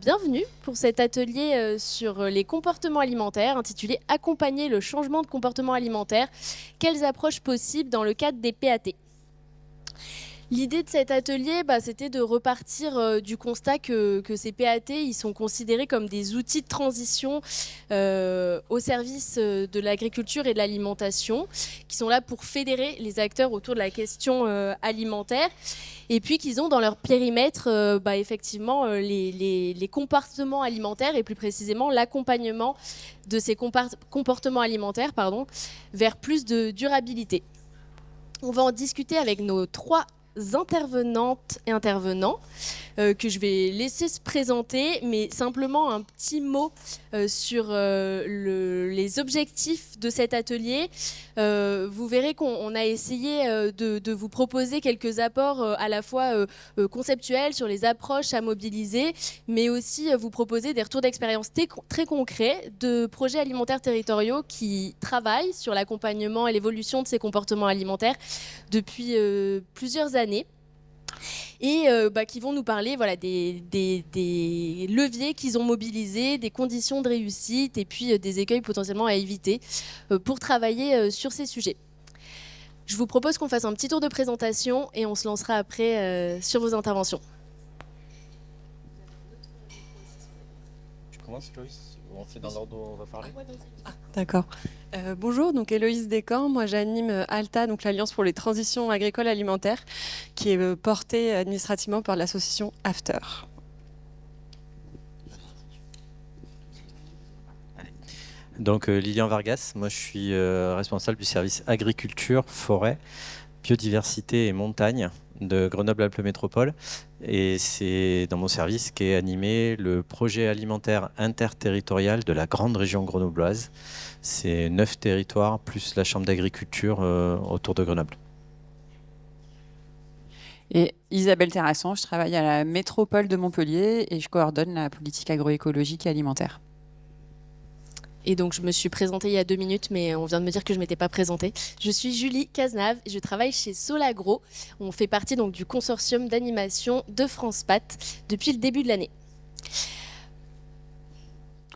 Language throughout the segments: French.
Bienvenue pour cet atelier sur les comportements alimentaires intitulé Accompagner le changement de comportement alimentaire. Quelles approches possibles dans le cadre des PAT? L'idée de cet atelier, c'était de repartir du constat que ces PAT ils sont considérés comme des outils de transition au service de l'agriculture et de l'alimentation, qui sont là pour fédérer les acteurs autour de la question alimentaire, et puis qu'ils ont dans leur périmètre effectivement les comportements alimentaires, et plus précisément l'accompagnement de ces comportements alimentaires vers plus de durabilité. On va en discuter avec nos trois intervenantes et intervenants que je vais laisser se présenter, mais simplement un petit mot sur les objectifs de cet atelier. Vous verrez qu'on a essayé de vous proposer quelques apports à la fois conceptuels sur les approches à mobiliser, mais aussi vous proposer des retours d'expérience très concrets de projets alimentaires territoriaux qui travaillent sur l'accompagnement et l'évolution de ces comportements alimentaires depuis plusieurs années, et qui vont nous parler des leviers qu'ils ont mobilisés, des conditions de réussite et puis des écueils potentiellement à éviter pour travailler sur ces sujets. Je vous propose qu'on fasse un petit tour de présentation et on se lancera après sur vos interventions. Tu commences, Loïs? On fait dans l'ordre où on va parler. D'accord. Bonjour, donc Héloïse Descamps. Moi, j'anime ALTA, donc l'Alliance pour les transitions agricoles alimentaires, qui est portée administrativement par l'association After. Donc Lilian Vargas, moi je suis responsable du service agriculture, forêt, biodiversité et montagne de Grenoble-Alpes Métropole, et c'est dans mon service qu'est animé le projet alimentaire interterritorial de la grande région grenobloise. C'est 9 territoires plus la chambre d'agriculture autour de Grenoble. Et Isabelle Terrasson, je travaille à la métropole de Montpellier et je coordonne la politique agroécologique et alimentaire. Et donc, je me suis présentée il y a 2 minutes, mais on vient de me dire que je ne m'étais pas présentée. Je suis Julie Cazenave et je travaille chez Solagro. On fait partie donc du consortium d'animation de France PAT depuis le début de l'année.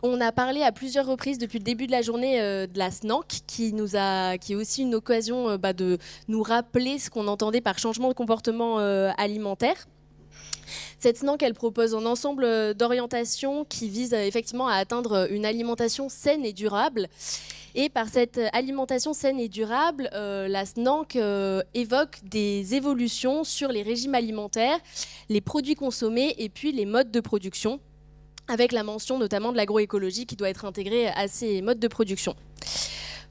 On a parlé à plusieurs reprises depuis le début de la journée de la SNANC, qui est aussi une occasion de nous rappeler ce qu'on entendait par changement de comportement alimentaire. Cette SNANC, elle propose un ensemble d'orientations qui visent effectivement à atteindre une alimentation saine et durable. Et par cette alimentation saine et durable, la SNANC évoque des évolutions sur les régimes alimentaires, les produits consommés et puis les modes de production, avec la mention notamment de l'agroécologie qui doit être intégrée à ces modes de production.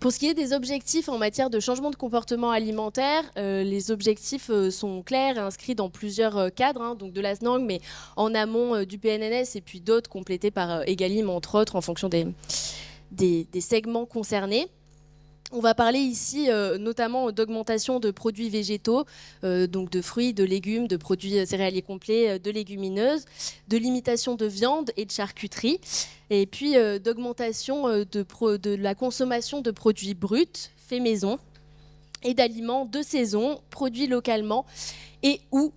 Pour ce qui est des objectifs en matière de changement de comportement alimentaire, les objectifs sont clairs et inscrits dans plusieurs cadres, donc de la SNANC, mais en amont du PNNS et puis d'autres complétés par Egalim, entre autres, en fonction des segments concernés. On va parler ici notamment d'augmentation de produits végétaux, donc de fruits, de légumes, de produits céréaliers complets, de légumineuses, de limitation de viande et de charcuterie, et puis d'augmentation de la consommation de produits bruts, faits maison, et d'aliments de saison, produits localement et ou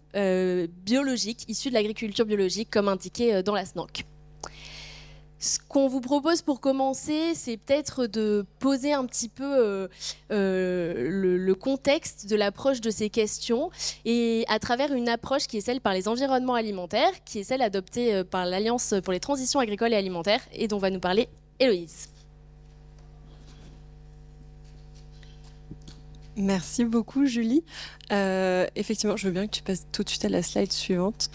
biologiques, issus de l'agriculture biologique, comme indiqué dans la SNANC. Ce qu'on vous propose pour commencer, c'est peut-être de poser un petit peu le contexte de l'approche de ces questions, et à travers une approche qui est celle par les environnements alimentaires, qui est celle adoptée par l'Alliance pour les transitions agricoles et alimentaires, et dont va nous parler Héloïse. Merci beaucoup, Julie. Effectivement, je veux bien que tu passes tout de suite à la slide suivante.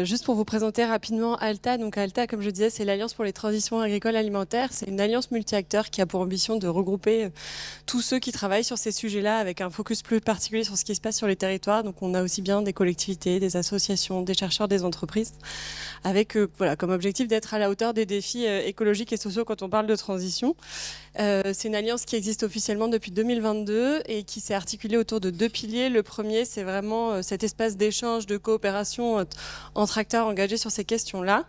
Juste pour vous présenter rapidement ALTA. Donc ALTA, comme je disais, c'est l'Alliance pour les transitions agricoles alimentaires. C'est une alliance multi-acteurs qui a pour ambition de regrouper tous ceux qui travaillent sur ces sujets-là, avec un focus plus particulier sur ce qui se passe sur les territoires. Donc on a aussi bien des collectivités, des associations, des chercheurs, des entreprises, avec comme objectif d'être à la hauteur des défis écologiques et sociaux quand on parle de transition. C'est une alliance qui existe officiellement depuis 2022 et qui s'est articulée autour de 2 piliers. Le premier, c'est vraiment cet espace d'échange, de coopération entre acteurs engagés sur ces questions-là.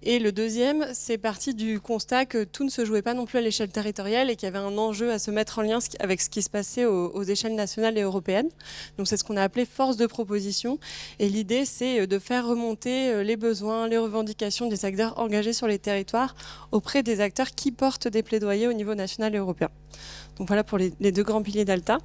Et le deuxième, c'est parti du constat que tout ne se jouait pas non plus à l'échelle territoriale et qu'il y avait un enjeu à se mettre en lien avec ce qui se passait aux échelles nationales et européennes. Donc c'est ce qu'on a appelé force de proposition. Et l'idée, c'est de faire remonter les besoins, les revendications des acteurs engagés sur les territoires auprès des acteurs qui portent des plaidoyers au niveau national et européen. Donc voilà pour les deux grands piliers d'Alta.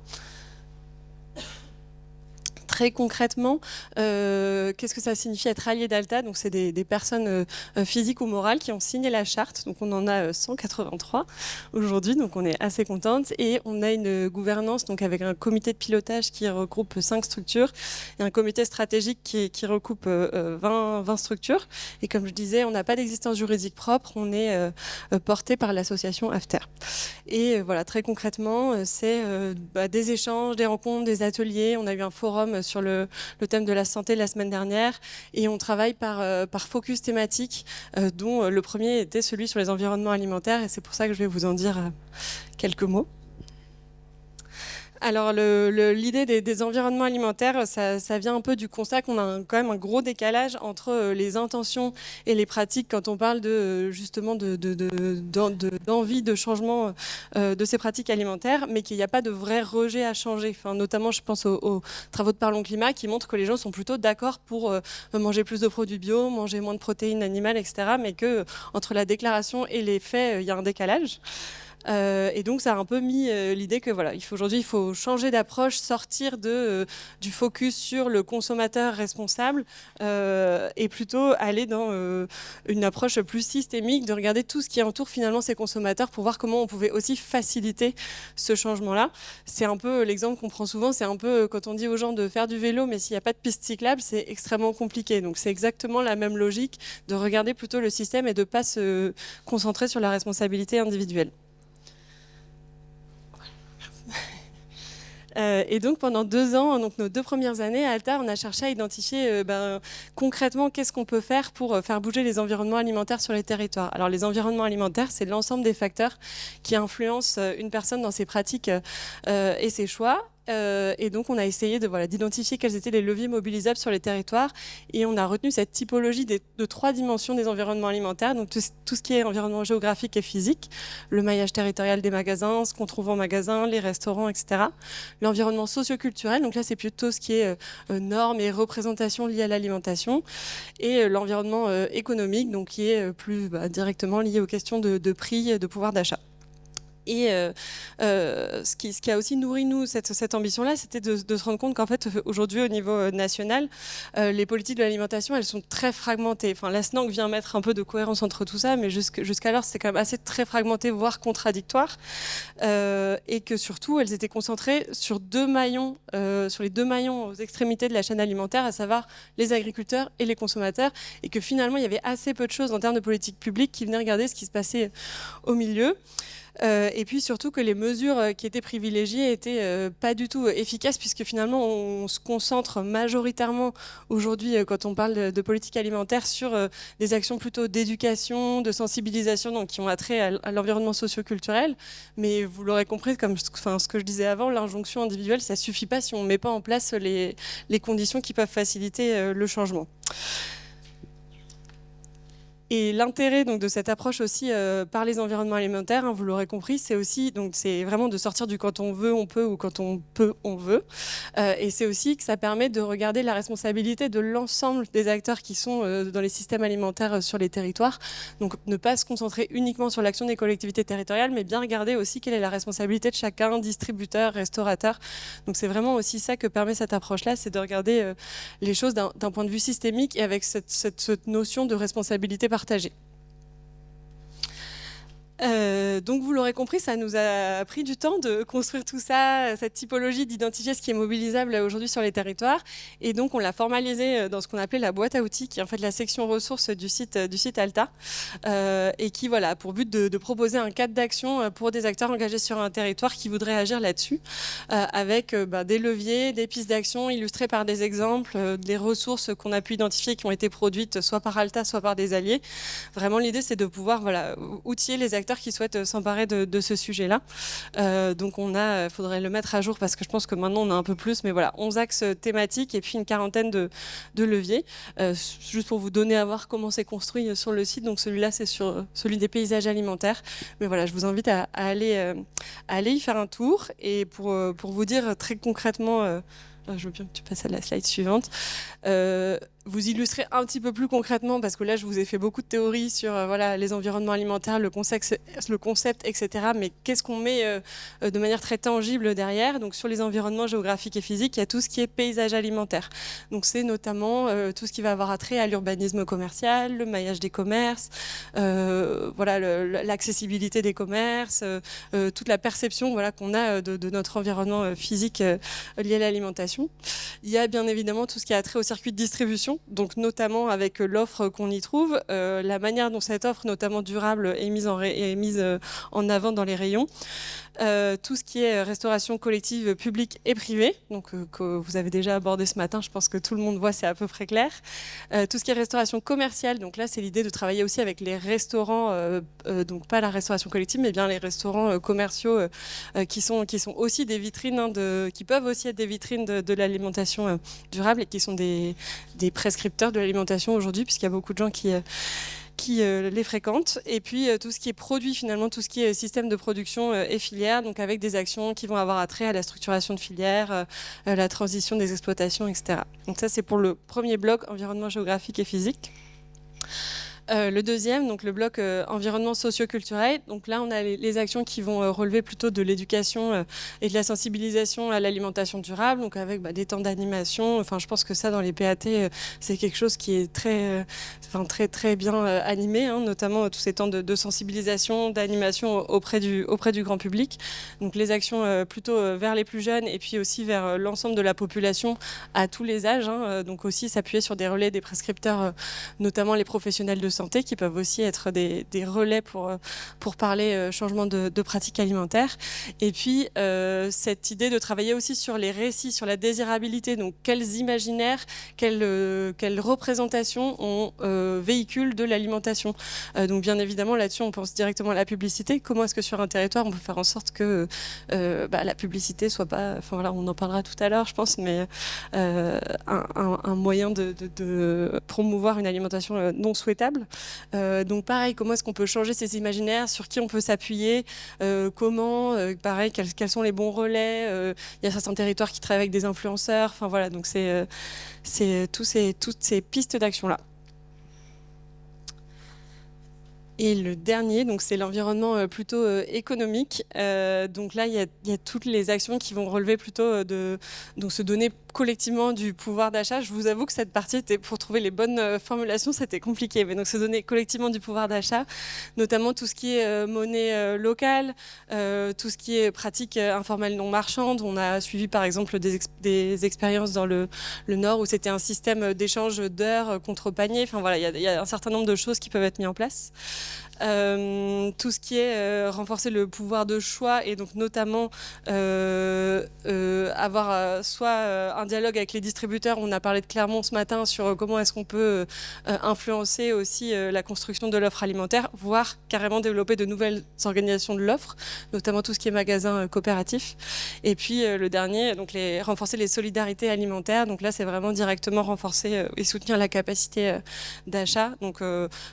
Très concrètement, qu'est-ce que ça signifie être allié d'Alta? Donc, c'est des personnes physiques ou morales qui ont signé la charte. Donc, on en a 183 aujourd'hui, donc on est assez contente. Et on a une gouvernance donc avec un comité de pilotage qui regroupe 5 structures et un comité stratégique qui recoupe 20 structures. Et comme je disais, on n'a pas d'existence juridique propre, on est porté par l'association AFTER. Et voilà, très concrètement, c'est des échanges, des rencontres, des ateliers. On a eu un forum sur le thème de la santé la semaine dernière et on travaille par focus thématique dont le premier était celui sur les environnements alimentaires et c'est pour ça que je vais vous en dire quelques mots. Alors l'idée des environnements alimentaires, ça vient un peu du constat qu'on a quand même un gros décalage entre les intentions et les pratiques quand on parle justement d'envie de changement de ces pratiques alimentaires, mais qu'il n'y a pas de vrai rejet à changer. Enfin, notamment, je pense aux travaux de Parlons Climat qui montrent que les gens sont plutôt d'accord pour manger plus de produits bio, manger moins de protéines animales, etc. Mais que entre la déclaration et les faits, il y a un décalage. Et donc ça a un peu mis l'idée que voilà, aujourd'hui il faut changer d'approche, sortir du focus sur le consommateur responsable et plutôt aller dans une approche plus systémique, de regarder tout ce qui entoure finalement ces consommateurs pour voir comment on pouvait aussi faciliter ce changement-là. C'est un peu l'exemple qu'on prend souvent, c'est un peu quand on dit aux gens de faire du vélo, mais s'il n'y a pas de piste cyclable, c'est extrêmement compliqué. Donc c'est exactement la même logique de regarder plutôt le système et de ne pas se concentrer sur la responsabilité individuelle. Et donc pendant 2 ans, donc nos 2 premières années à Alta, on a cherché à identifier concrètement qu'est-ce qu'on peut faire pour faire bouger les environnements alimentaires sur les territoires. Alors les environnements alimentaires, c'est l'ensemble des facteurs qui influencent une personne dans ses pratiques et ses choix. Et donc on a essayé d'identifier quels étaient les leviers mobilisables sur les territoires et on a retenu cette typologie de 3 dimensions des environnements alimentaires, donc tout ce qui est environnement géographique et physique, le maillage territorial des magasins, ce qu'on trouve en magasin, les restaurants, etc. L'environnement socioculturel, donc là c'est plutôt ce qui est normes et représentations liées à l'alimentation, et l'environnement économique, donc qui est plus directement lié aux questions de prix, de pouvoir d'achat. Et ce qui a aussi nourri nous cette ambition-là, c'était de se rendre compte qu'en fait, aujourd'hui, au niveau national, les politiques de l'alimentation, elles sont très fragmentées. Enfin, la SNANC vient mettre un peu de cohérence entre tout ça, mais jusqu'alors, c'était quand même assez très fragmenté, voire contradictoire. Et que surtout, elles étaient concentrées sur 2 maillons, sur les 2 maillons aux extrémités de la chaîne alimentaire, à savoir les agriculteurs et les consommateurs, et que finalement, il y avait assez peu de choses en termes de politique publique qui venaient regarder ce qui se passait au milieu. Et puis surtout que les mesures qui étaient privilégiées étaient pas du tout efficaces puisque finalement on se concentre majoritairement aujourd'hui quand on parle de politique alimentaire sur des actions plutôt d'éducation, de sensibilisation donc qui ont attrait à l'environnement socio-culturel. Mais vous l'aurez compris, comme ce que je disais avant, l'injonction individuelle ça suffit pas si on met pas en place les conditions qui peuvent faciliter le changement. Et l'intérêt donc de cette approche aussi par les environnements alimentaires, hein, vous l'aurez compris, c'est aussi donc c'est vraiment de sortir du quand on veut on peut ou quand on peut on veut. Et c'est aussi que ça permet de regarder la responsabilité de l'ensemble des acteurs qui sont dans les systèmes alimentaires sur les territoires. Donc ne pas se concentrer uniquement sur l'action des collectivités territoriales, mais bien regarder aussi quelle est la responsabilité de chacun, distributeur, restaurateur. Donc c'est vraiment aussi ça que permet cette approche-là, c'est de regarder les choses d'un point de vue systémique et avec cette notion de responsabilité partagée. Donc vous l'aurez compris, ça nous a pris du temps de construire tout ça, cette typologie, d'identifier ce qui est mobilisable aujourd'hui sur les territoires. Et donc on l'a formalisé dans ce qu'on appelait la boîte à outils, qui est en fait la section ressources du site Alta, et qui voilà, a pour but de proposer un cadre d'action pour des acteurs engagés sur un territoire qui voudraient agir là-dessus, avec des leviers, des pistes d'action illustrées par des exemples, des ressources qu'on a pu identifier qui ont été produites soit par Alta, soit par des alliés. Vraiment l'idée c'est de pouvoir outiller les acteurs acteurs qui souhaitent s'emparer de ce sujet-là. Donc faudrait le mettre à jour parce que je pense que maintenant on a un peu plus, mais voilà, 11 axes thématiques et puis une quarantaine de leviers. Juste pour vous donner à voir comment c'est construit sur le site. Donc celui-là, c'est sur celui des paysages alimentaires. Mais voilà, je vous invite à aller y faire un tour. Et pour vous dire très concrètement, je veux bien que tu passes à la slide suivante. Vous illustrer un petit peu plus concrètement, parce que là, je vous ai fait beaucoup de théories sur voilà, les environnements alimentaires, le concept, etc. Mais qu'est-ce qu'on met de manière très tangible derrière? Donc, sur les environnements géographiques et physiques, il y a tout ce qui est paysage alimentaire. Donc, c'est notamment tout ce qui va avoir attrait à l'urbanisme commercial, le maillage des commerces, voilà, l'accessibilité des commerces, toute la perception voilà, qu'on a de notre environnement physique lié à l'alimentation. Il y a bien évidemment tout ce qui a attrait au circuit de distribution, donc notamment avec l'offre qu'on y trouve, la manière dont cette offre, notamment durable, est mise en avant dans les rayons. Tout ce qui est restauration collective publique et privée, donc que vous avez déjà abordé ce matin, je pense que tout le monde voit, c'est à peu près clair. Tout ce qui est restauration commerciale, donc là c'est l'idée de travailler aussi avec les restaurants, donc pas la restauration collective, mais bien les restaurants commerciaux qui sont aussi des vitrines, qui peuvent aussi être des vitrines de l'alimentation durable et qui sont des prescripteurs de l'alimentation aujourd'hui, puisqu'il y a beaucoup de gens qui les fréquentent. Et puis tout ce qui est produit, finalement, tout ce qui est système de production et filière, donc avec des actions qui vont avoir attrait à la structuration de filières, la transition des exploitations, etc. Donc ça, c'est pour le premier bloc, environnement géographique et physique. Le deuxième, donc le bloc environnement socio-culturel. Donc là, on a les actions qui vont relever plutôt de l'éducation et de la sensibilisation à l'alimentation durable, donc avec des temps d'animation. Enfin, je pense que ça, dans les PAT, c'est quelque chose qui est très bien animé, hein, notamment tous ces temps de sensibilisation, d'animation auprès du grand public. Donc les actions plutôt vers les plus jeunes et puis aussi vers l'ensemble de la population à tous les âges. Hein, donc aussi s'appuyer sur des relais des prescripteurs, notamment les professionnels de santé qui peuvent aussi être des relais pour parler changement de pratiques alimentaires. Et puis cette idée de travailler aussi sur les récits, sur la désirabilité, donc quels imaginaires, quelles représentations on véhicule de l'alimentation. Donc bien évidemment là-dessus on pense directement à la publicité. Comment est-ce que sur un territoire on peut faire en sorte que la publicité soit pas, enfin voilà, on en parlera tout à l'heure je pense, mais un moyen de promouvoir une alimentation non souhaitable. Donc pareil, comment est-ce qu'on peut changer ces imaginaires, sur qui on peut s'appuyer, comment, pareil, quels sont les bons relais, il y a certains territoires qui travaillent avec des influenceurs, enfin voilà, donc c'est toutes ces pistes d'action-là. Et le dernier, donc c'est l'environnement plutôt économique. Donc là, il y a toutes les actions qui vont relever plutôt donc se donner collectivement du pouvoir d'achat. Je vous avoue que cette partie, pour trouver les bonnes formulations, c'était compliqué. Mais donc se donner collectivement du pouvoir d'achat, notamment tout ce qui est monnaie locale, tout ce qui est pratique informelle non marchande. On a suivi par exemple des expériences dans le Nord où c'était un système d'échange d'heures contre panier. Enfin voilà, il y a un certain nombre de choses qui peuvent être mises en place. Tout ce qui est renforcer le pouvoir de choix et donc notamment avoir soit un dialogue avec les distributeurs. On a parlé de Clermont ce matin sur comment est-ce qu'on peut influencer aussi la construction de l'offre alimentaire, voire carrément développer de nouvelles organisations de l'offre, notamment tout ce qui est magasin coopératif. Et puis le dernier, donc renforcer les solidarités alimentaires. Donc là, c'est vraiment directement renforcer et soutenir la capacité d'achat. Donc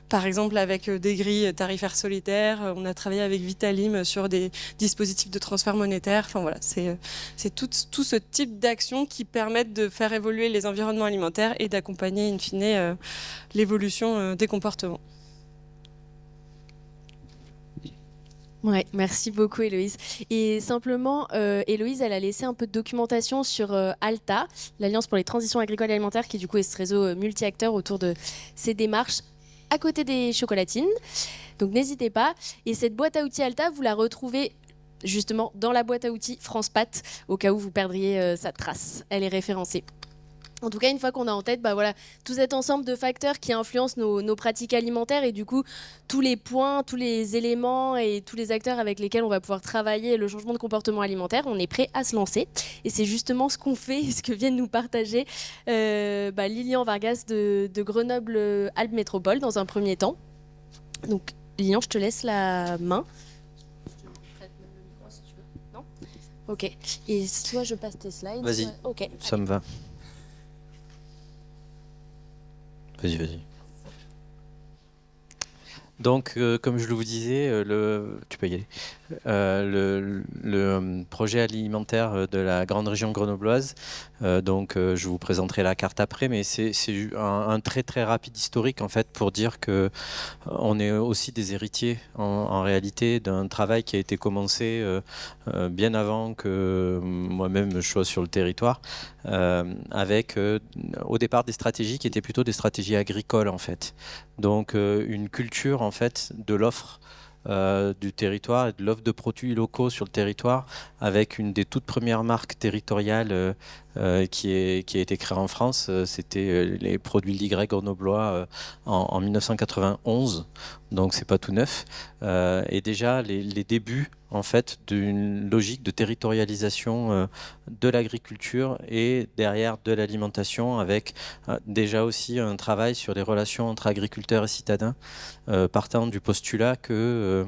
par exemple avec des grilles tarifaires solidaires, on a travaillé avec Vitalim sur des dispositifs de transfert monétaire. Enfin voilà, c'est tout ce type d'actions qui permettent de faire évoluer les environnements alimentaires et d'accompagner in fine l'évolution des comportements. Ouais, merci beaucoup Héloïse. Et simplement, Héloïse, elle a laissé un peu de documentation sur ALTA, l'Alliance pour les transitions agricoles et alimentaires, qui du coup est ce réseau multi-acteurs autour de ces démarches à côté des chocolatines. Donc n'hésitez pas. Et cette boîte à outils ALTA, vous la retrouvez justement dans la boîte à outils France Pat, au cas où vous perdriez sa trace. Elle est référencée. En tout cas, une fois qu'on a en tête voilà, tout cet ensemble de facteurs qui influencent nos pratiques alimentaires et du coup, tous les points, tous les éléments et tous les acteurs avec lesquels on va pouvoir travailler le changement de comportement alimentaire, on est prêt à se lancer. Et c'est justement ce qu'on fait, ce que viennent nous partager Lilian Vargas de Grenoble-Alpes Métropole dans un premier temps. Donc, Lilian, je te laisse la main. Je te prête même le micro si tu veux. Non ? Ok. Et soit je passe tes slides. Vas-y, soit... Ok. ça me va. Vas-y. Donc, comme je le vous disais, tu peux y aller. Le projet alimentaire de la grande région grenobloise, je vous présenterai la carte après, mais c'est un très très rapide historique en fait pour dire que on est aussi des héritiers en réalité d'un travail qui a été commencé bien avant que moi-même je sois sur le territoire, avec au départ des stratégies qui étaient plutôt des stratégies agricoles en fait. Donc une culture en fait de l'offre du territoire et de l'offre de produits locaux sur le territoire, avec une des toutes premières marques territoriales qui a été créée en France. C'était les produits Ligrec grenoblois en 1991, donc c'est pas tout neuf. Et déjà les débuts en fait d'une logique de territorialisation de l'agriculture et derrière de l'alimentation, avec déjà aussi un travail sur les relations entre agriculteurs et citadins, partant du postulat que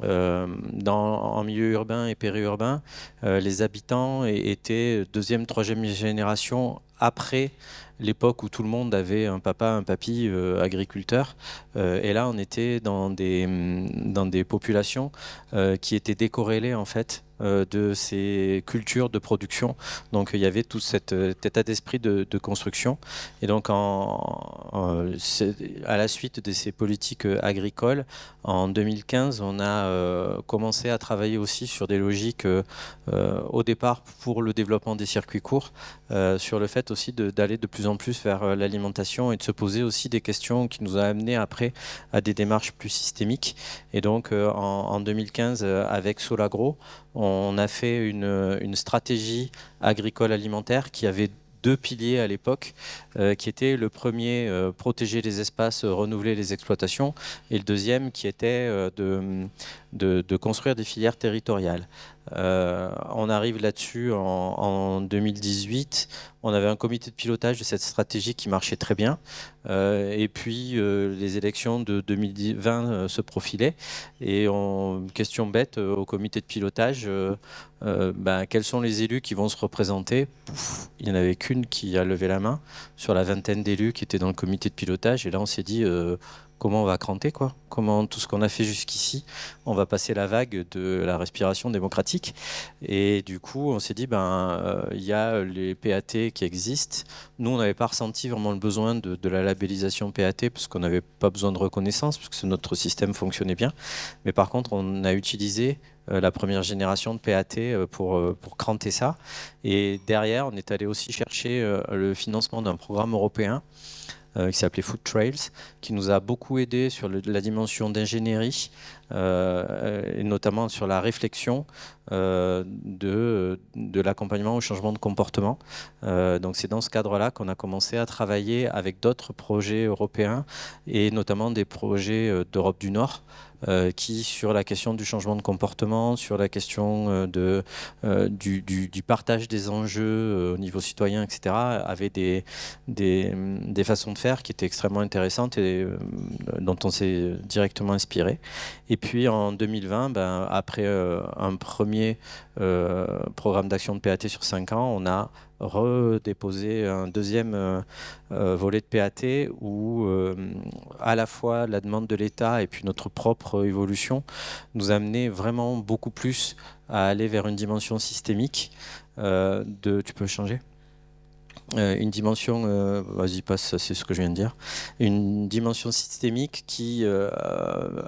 en milieu urbain et périurbain, les habitants étaient deuxième, troisième génération après l'époque où tout le monde avait un papa, un papy agriculteur. Et là, on était dans des populations qui étaient décorrélées en fait de ces cultures de production. Donc il y avait tout cet état d'esprit de construction. Et donc à la suite de ces politiques agricoles, en 2015, on a commencé à travailler aussi sur des logiques au départ pour le développement des circuits courts, sur le fait aussi d'aller de plus en plus vers l'alimentation et de se poser aussi des questions qui nous a amené après à des démarches plus systémiques. Et donc en 2015, avec Solagro, on a fait une stratégie agricole alimentaire qui avait deux piliers à l'époque, qui était le premier, protéger les espaces, renouveler les exploitations, et le deuxième qui était de construire des filières territoriales. On arrive là-dessus en 2018. On avait un comité de pilotage de cette stratégie qui marchait très bien. Et puis les élections de 2020 se profilaient. Et question bête au comité de pilotage, quels sont les élus qui vont se représenter ? Pouf, il n'y en avait qu'une qui a levé la main sur la vingtaine d'élus qui étaient dans le comité de pilotage. Et là, on s'est dit... comment on va cranter, quoi ? Comment tout ce qu'on a fait jusqu'ici, on va passer la vague de la respiration démocratique. Et du coup, on s'est dit, il y a les PAT qui existent. Nous, on n'avait pas ressenti vraiment le besoin de la labellisation PAT, parce qu'on n'avait pas besoin de reconnaissance, parce que notre système fonctionnait bien. Mais par contre, on a utilisé la première génération de PAT pour cranter ça. Et derrière, on est allé aussi chercher le financement d'un programme européen qui s'appelait Food Trails, qui nous a beaucoup aidé sur la dimension d'ingénierie, et notamment sur la réflexion de l'accompagnement au changement de comportement. Donc c'est dans ce cadre-là qu'on a commencé à travailler avec d'autres projets européens, et notamment des projets d'Europe du Nord, qui, sur la question du changement de comportement, sur la question du partage des enjeux au niveau citoyen, etc., avaient des façons de faire qui étaient extrêmement intéressantes et dont on s'est directement inspiré. Et puis en 2020, après un premier programme d'action de PAT sur 5 ans, on a redéposé un deuxième volet de PAT où à la fois la demande de l'État et puis notre propre évolution nous amenait vraiment beaucoup plus à aller vers une dimension systémique tu peux changer ? Une dimension, vas-y passe, c'est ce que je viens de dire, une dimension systémique qui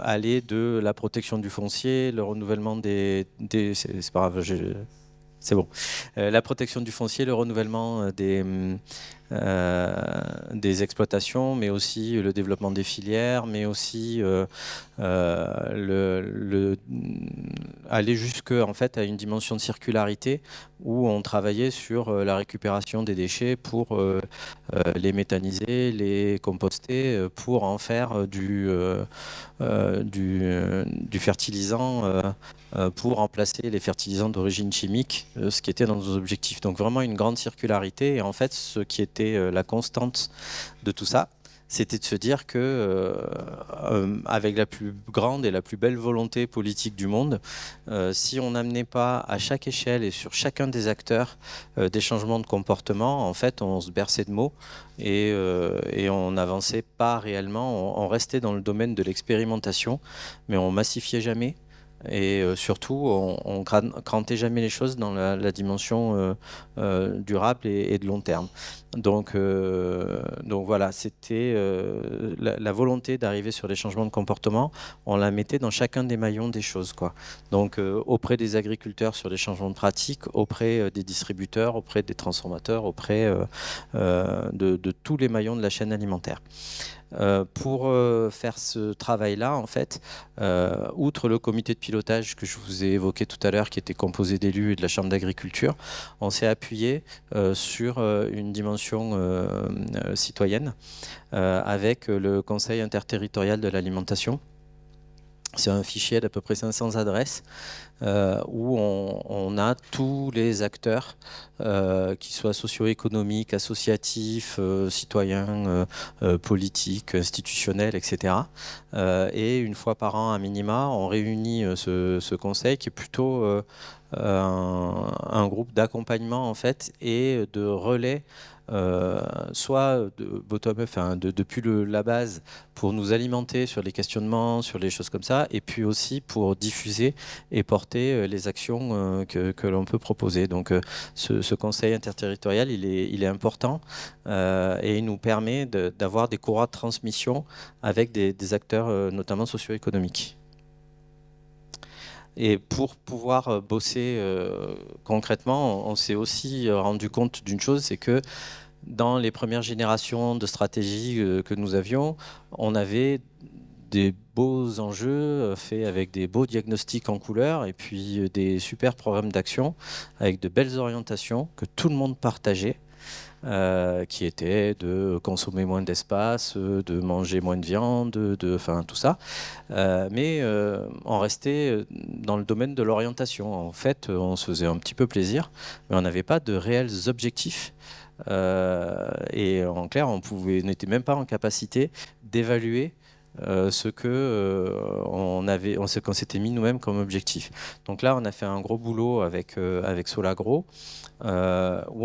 allait de la protection du foncier, le renouvellement c'est pas grave, c'est bon. La protection du foncier, le renouvellement des exploitations, mais aussi le développement des filières, mais aussi aller jusque en fait à une dimension de circularité où on travaillait sur la récupération des déchets pour les méthaniser, les composter, pour en faire du fertilisant pour remplacer les fertilisants d'origine chimique, ce qui était dans nos objectifs. Donc vraiment une grande circularité, et en fait ce qui était la constante de tout ça, c'était de se dire que, avec la plus grande et la plus belle volonté politique du monde, si on n'amenait pas à chaque échelle et sur chacun des acteurs des changements de comportement, en fait, on se berçait de mots et on n'avançait pas réellement. On restait dans le domaine de l'expérimentation, mais on massifiait jamais. Et surtout, on crantait jamais les choses dans la dimension durable et de long terme. Donc voilà, c'était la volonté d'arriver sur les changements de comportement, on la mettait dans chacun des maillons des choses, quoi. Donc auprès des agriculteurs sur les changements de pratiques, auprès des distributeurs, auprès des transformateurs, auprès de tous les maillons de la chaîne alimentaire. Pour faire ce travail-là, en fait, outre le comité de pilotage que je vous ai évoqué tout à l'heure, qui était composé d'élus et de la Chambre d'agriculture, on s'est appuyé sur une dimension citoyenne avec le Conseil interterritorial de l'alimentation. C'est un fichier d'à peu près 500 adresses où on a tous les acteurs, qui soient socio-économiques, associatifs, citoyens, politiques, institutionnels, etc. Et une fois par an, à minima, on réunit ce conseil qui est plutôt un groupe d'accompagnement en fait et de relais. Soit de bottom-up, enfin depuis la base, pour nous alimenter sur les questionnements, sur les choses comme ça, et puis aussi pour diffuser et porter les actions que l'on peut proposer. Donc ce conseil interterritorial, il est important et il nous permet d'avoir des courroies de transmission avec des acteurs notamment socio-économiques. Et pour pouvoir bosser concrètement, on s'est aussi rendu compte d'une chose, c'est que dans les premières générations de stratégies que nous avions, on avait des beaux enjeux faits avec des beaux diagnostics en couleur et puis des super programmes d'action avec de belles orientations que tout le monde partageait. Qui étaient de consommer moins d'espace, de manger moins de viande, enfin tout ça. Mais on restait dans le domaine de l'orientation. En fait, on se faisait un petit peu plaisir, mais on n'avait pas de réels objectifs. Et en clair, on n'était même pas en capacité d'évaluer ce qu'on s'était mis nous-mêmes comme objectif. Donc là, on a fait un gros boulot avec Solagro, où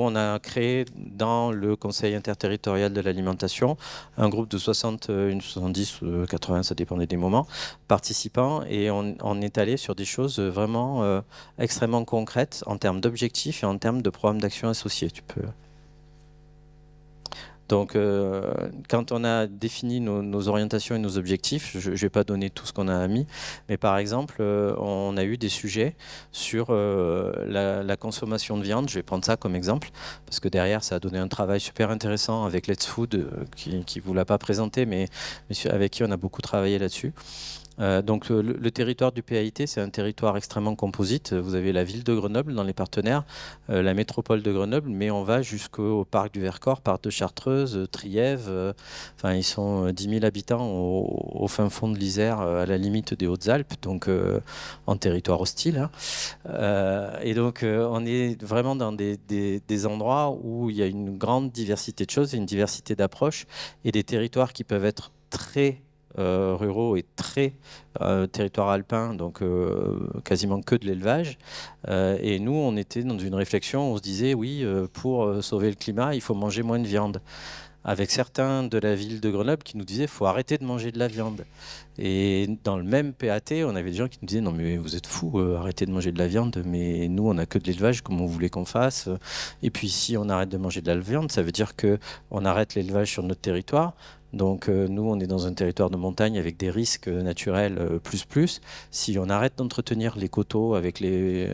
on a créé dans le Conseil interterritorial de l'alimentation un groupe de 70, 80, ça dépendait des moments, participants, et on est allé sur des choses vraiment extrêmement concrètes en termes d'objectifs et en termes de programmes d'action associés. Tu peux... Donc, quand on a défini nos orientations et nos objectifs, je ne vais pas donner tout ce qu'on a mis, mais par exemple, on a eu des sujets sur la consommation de viande. Je vais prendre ça comme exemple, parce que derrière, ça a donné un travail super intéressant avec Let's Food, qui ne vous l'a pas présenté, mais avec qui on a beaucoup travaillé là-dessus. Donc le territoire du PAIT, c'est un territoire extrêmement composite. Vous avez la ville de Grenoble dans les partenaires, la métropole de Grenoble, mais on va jusqu'au parc du Vercors, parc de Chartreuse, Trièves. Enfin, ils sont 10 000 habitants au fin fond de l'Isère, à la limite des Hautes-Alpes, donc en territoire hostile. Hein. Et donc on est vraiment dans des endroits où il y a une grande diversité de choses, et une diversité d'approches, et des territoires qui peuvent être très ruraux et très territoire alpin, donc quasiment que de l'élevage. Et nous, on était dans une réflexion, on se disait, oui, pour sauver le climat, il faut manger moins de viande. Avec certains de la ville de Grenoble qui nous disaient, il faut arrêter de manger de la viande. Et dans le même PAT, on avait des gens qui nous disaient, non mais vous êtes fous, arrêtez de manger de la viande, mais nous, on n'a que de l'élevage, comme on voulait qu'on fasse. Et puis si on arrête de manger de la viande, ça veut dire qu'on arrête l'élevage sur notre territoire. Donc nous, on est dans un territoire de montagne avec des risques naturels plus. Si on arrête d'entretenir les coteaux avec les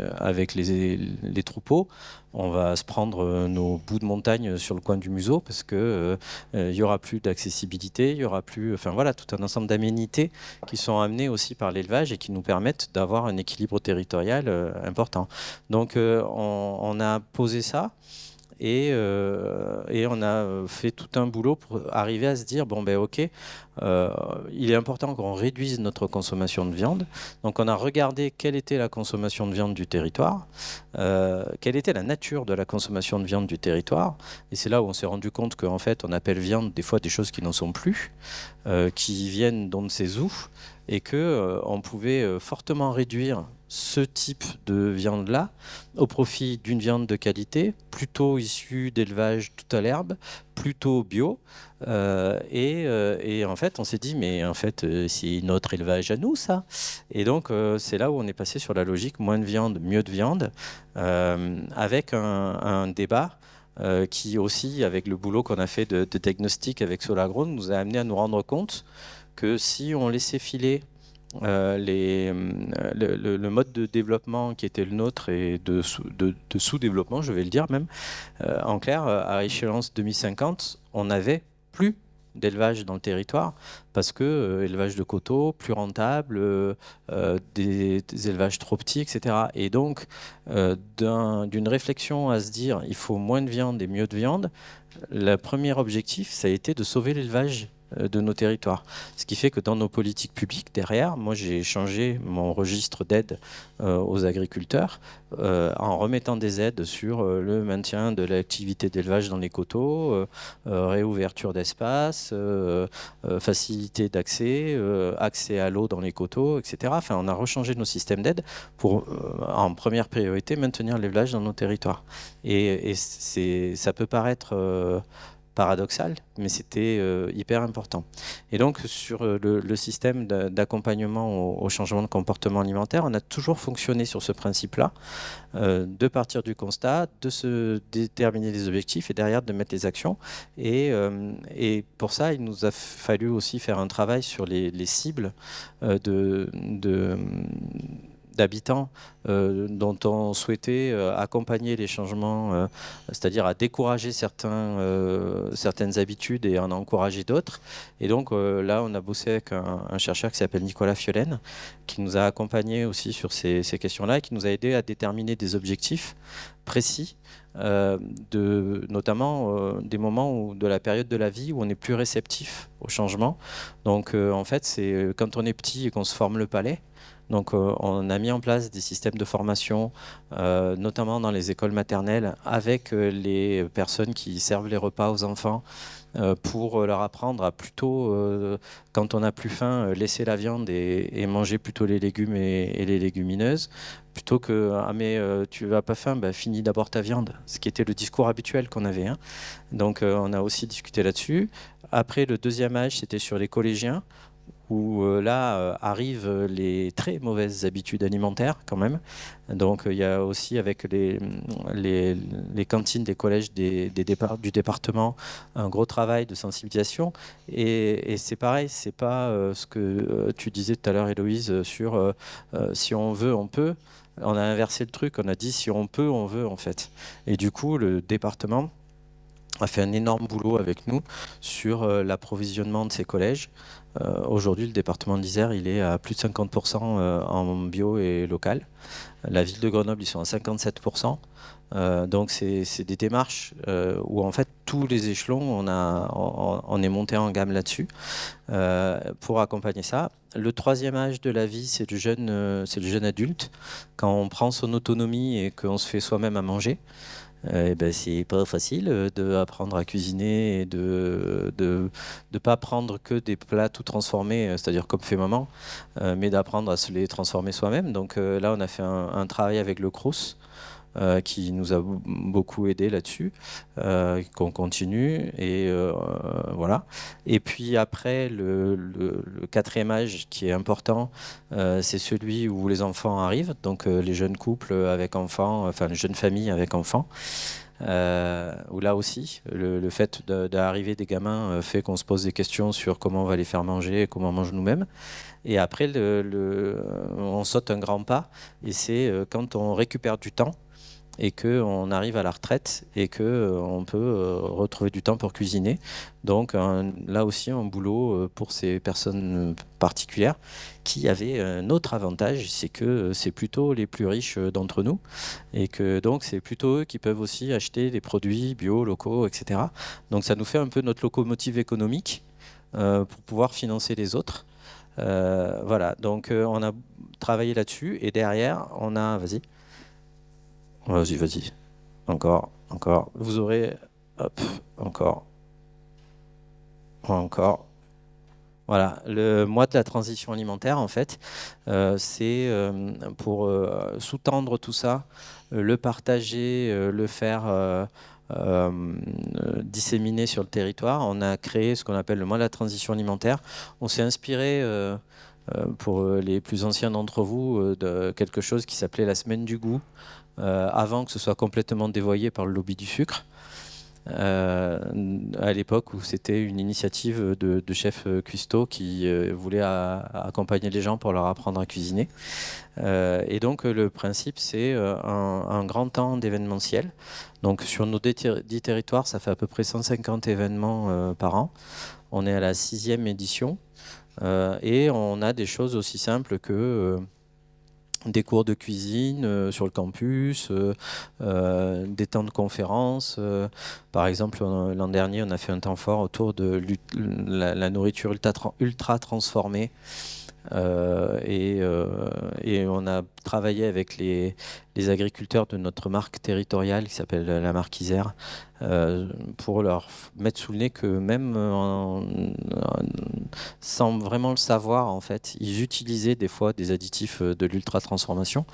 troupeaux, on va se prendre nos bouts de montagne sur le coin du museau, parce que il y aura plus d'accessibilité, il y aura plus, enfin voilà, tout un ensemble d'aménités qui sont amenées aussi par l'élevage et qui nous permettent d'avoir un équilibre territorial important. Donc on a posé ça. Et on a fait tout un boulot pour arriver à se dire, bon ben ok, il est important qu'on réduise notre consommation de viande. Donc on a regardé quelle était la consommation de viande du territoire, quelle était la nature de la consommation de viande du territoire. Et c'est là où on s'est rendu compte qu'en fait on appelle viande des fois des choses qui n'en sont plus, qui viennent d'on ne sait où, et qu'on pouvait fortement réduire ce type de viande-là au profit d'une viande de qualité, plutôt issue d'élevage tout à l'herbe, plutôt bio. Et en fait, on s'est dit, mais en fait, c'est notre élevage à nous, ça. Et donc, c'est là où on est passé sur la logique moins de viande, mieux de viande, avec un débat qui aussi, avec le boulot qu'on a fait de diagnostic avec Solagrone, nous a amené à nous rendre compte que si on laissait filer le mode de développement qui était le nôtre et de sous-développement, je vais le dire même, en clair, à échéance 2050, on n'avait plus d'élevage dans le territoire parce que élevage de coteaux, plus rentable, des élevages trop petits, etc. Et donc, d'une réflexion à se dire il faut moins de viande et mieux de viande, le premier objectif, ça a été de sauver l'élevage de nos territoires. Ce qui fait que dans nos politiques publiques, derrière, moi j'ai changé mon registre d'aide aux agriculteurs en remettant des aides sur le maintien de l'activité d'élevage dans les coteaux, réouverture d'espace, facilité d'accès, accès à l'eau dans les coteaux, etc. Enfin, on a rechangé nos systèmes d'aide pour, en première priorité, maintenir l'élevage dans nos territoires. Et ça peut paraître paradoxal, mais c'était hyper important. Et donc, sur le système d'accompagnement au changement de comportement alimentaire, on a toujours fonctionné sur ce principe-là, de partir du constat, de se déterminer des objectifs et derrière de mettre les actions. Et pour ça, il nous a fallu aussi faire un travail sur les cibles d'habitants dont on souhaitait accompagner les changements, c'est-à-dire à décourager certaines habitudes et en encourager d'autres. Et donc là, on a bossé avec un chercheur qui s'appelle Nicolas Fiolaine, qui nous a accompagnés aussi sur ces questions-là et qui nous a aidé à déterminer des objectifs précis, notamment des moments de la période de la vie où on est plus réceptif au changement. Donc en fait, c'est quand on est petit et qu'on se forme le palais. Donc on a mis en place des systèmes de formation, notamment dans les écoles maternelles, avec les personnes qui servent les repas aux enfants, pour leur apprendre à plutôt, quand on n'a plus faim, laisser la viande et manger plutôt les légumes et les légumineuses, plutôt que « Ah mais tu n'as pas faim, bah, finis d'abord ta viande », ce qui était le discours habituel qu'on avait. Hein. Donc on a aussi discuté là-dessus. Après, le deuxième âge, c'était sur les collégiens, où là arrivent les très mauvaises habitudes alimentaires quand même. Donc il y a aussi avec les cantines des collèges du département un gros travail de sensibilisation. Et c'est pareil, c'est pas ce que tu disais tout à l'heure, Héloïse, sur si on veut, on peut. On a inversé le truc, on a dit si on peut, on veut en fait. Et du coup, le département a fait un énorme boulot avec nous sur l'approvisionnement de ces collèges. Aujourd'hui, le département de l'Isère, il est à plus de 50% en bio et local. La ville de Grenoble, ils sont à 57%. Donc, c'est des démarches où, en fait, tous les échelons, on est monté en gamme là-dessus pour accompagner ça. Le troisième âge de la vie, c'est le jeune adulte. Quand on prend son autonomie et qu'on se fait soi-même à manger, ben, c'est pas facile d'apprendre à cuisiner et de pas prendre que des plats tout transformés, c'est-à-dire comme fait maman, mais d'apprendre à se les transformer soi-même. Donc là, on a fait un travail avec le Crous, qui nous a beaucoup aidé là-dessus, qu'on continue, et voilà. Et puis après, le quatrième âge qui est important, c'est celui où les enfants arrivent, donc les jeunes couples avec enfants, enfin les jeunes familles avec enfants. Où là aussi, le fait d'arriver des gamins fait qu'on se pose des questions sur comment on va les faire manger et comment on mange nous-mêmes. Et après, on saute un grand pas, et c'est quand on récupère du temps et qu'on arrive à la retraite et qu'on peut retrouver du temps pour cuisiner. Donc là aussi un boulot pour ces personnes particulières qui avaient un autre avantage, c'est que c'est plutôt les plus riches d'entre nous et que donc c'est plutôt eux qui peuvent aussi acheter des produits bio, locaux, etc. Donc ça nous fait un peu notre locomotive économique pour pouvoir financer les autres. Voilà, donc on a travaillé là-dessus et derrière on a, vas-y, encore, vous aurez, hop, encore. Voilà, le mois de la transition alimentaire, en fait, c'est pour sous-tendre tout ça, le partager, le faire disséminer sur le territoire. On a créé ce qu'on appelle le mois de la transition alimentaire. On s'est inspiré, pour les plus anciens d'entre vous, de quelque chose qui s'appelait la semaine du goût, avant que ce soit complètement dévoyé par le lobby du sucre. À l'époque où c'était une initiative de chefs cuistots qui voulaient accompagner les gens pour leur apprendre à cuisiner. Et donc le principe, c'est un grand temps d'événementiel. Donc sur nos 10 territoires, ça fait à peu près 150 événements par an. On est à la 6e édition et on a des choses aussi simples que des cours de cuisine sur le campus, des temps de conférence. Par exemple, l'an dernier, on a fait un temps fort autour de la nourriture ultra transformée. Et on a travaillé avec les agriculteurs de notre marque territoriale qui s'appelle la marque Isère pour leur mettre sous le nez que même sans vraiment le savoir, en fait, ils utilisaient des fois des additifs de l'ultra transformation.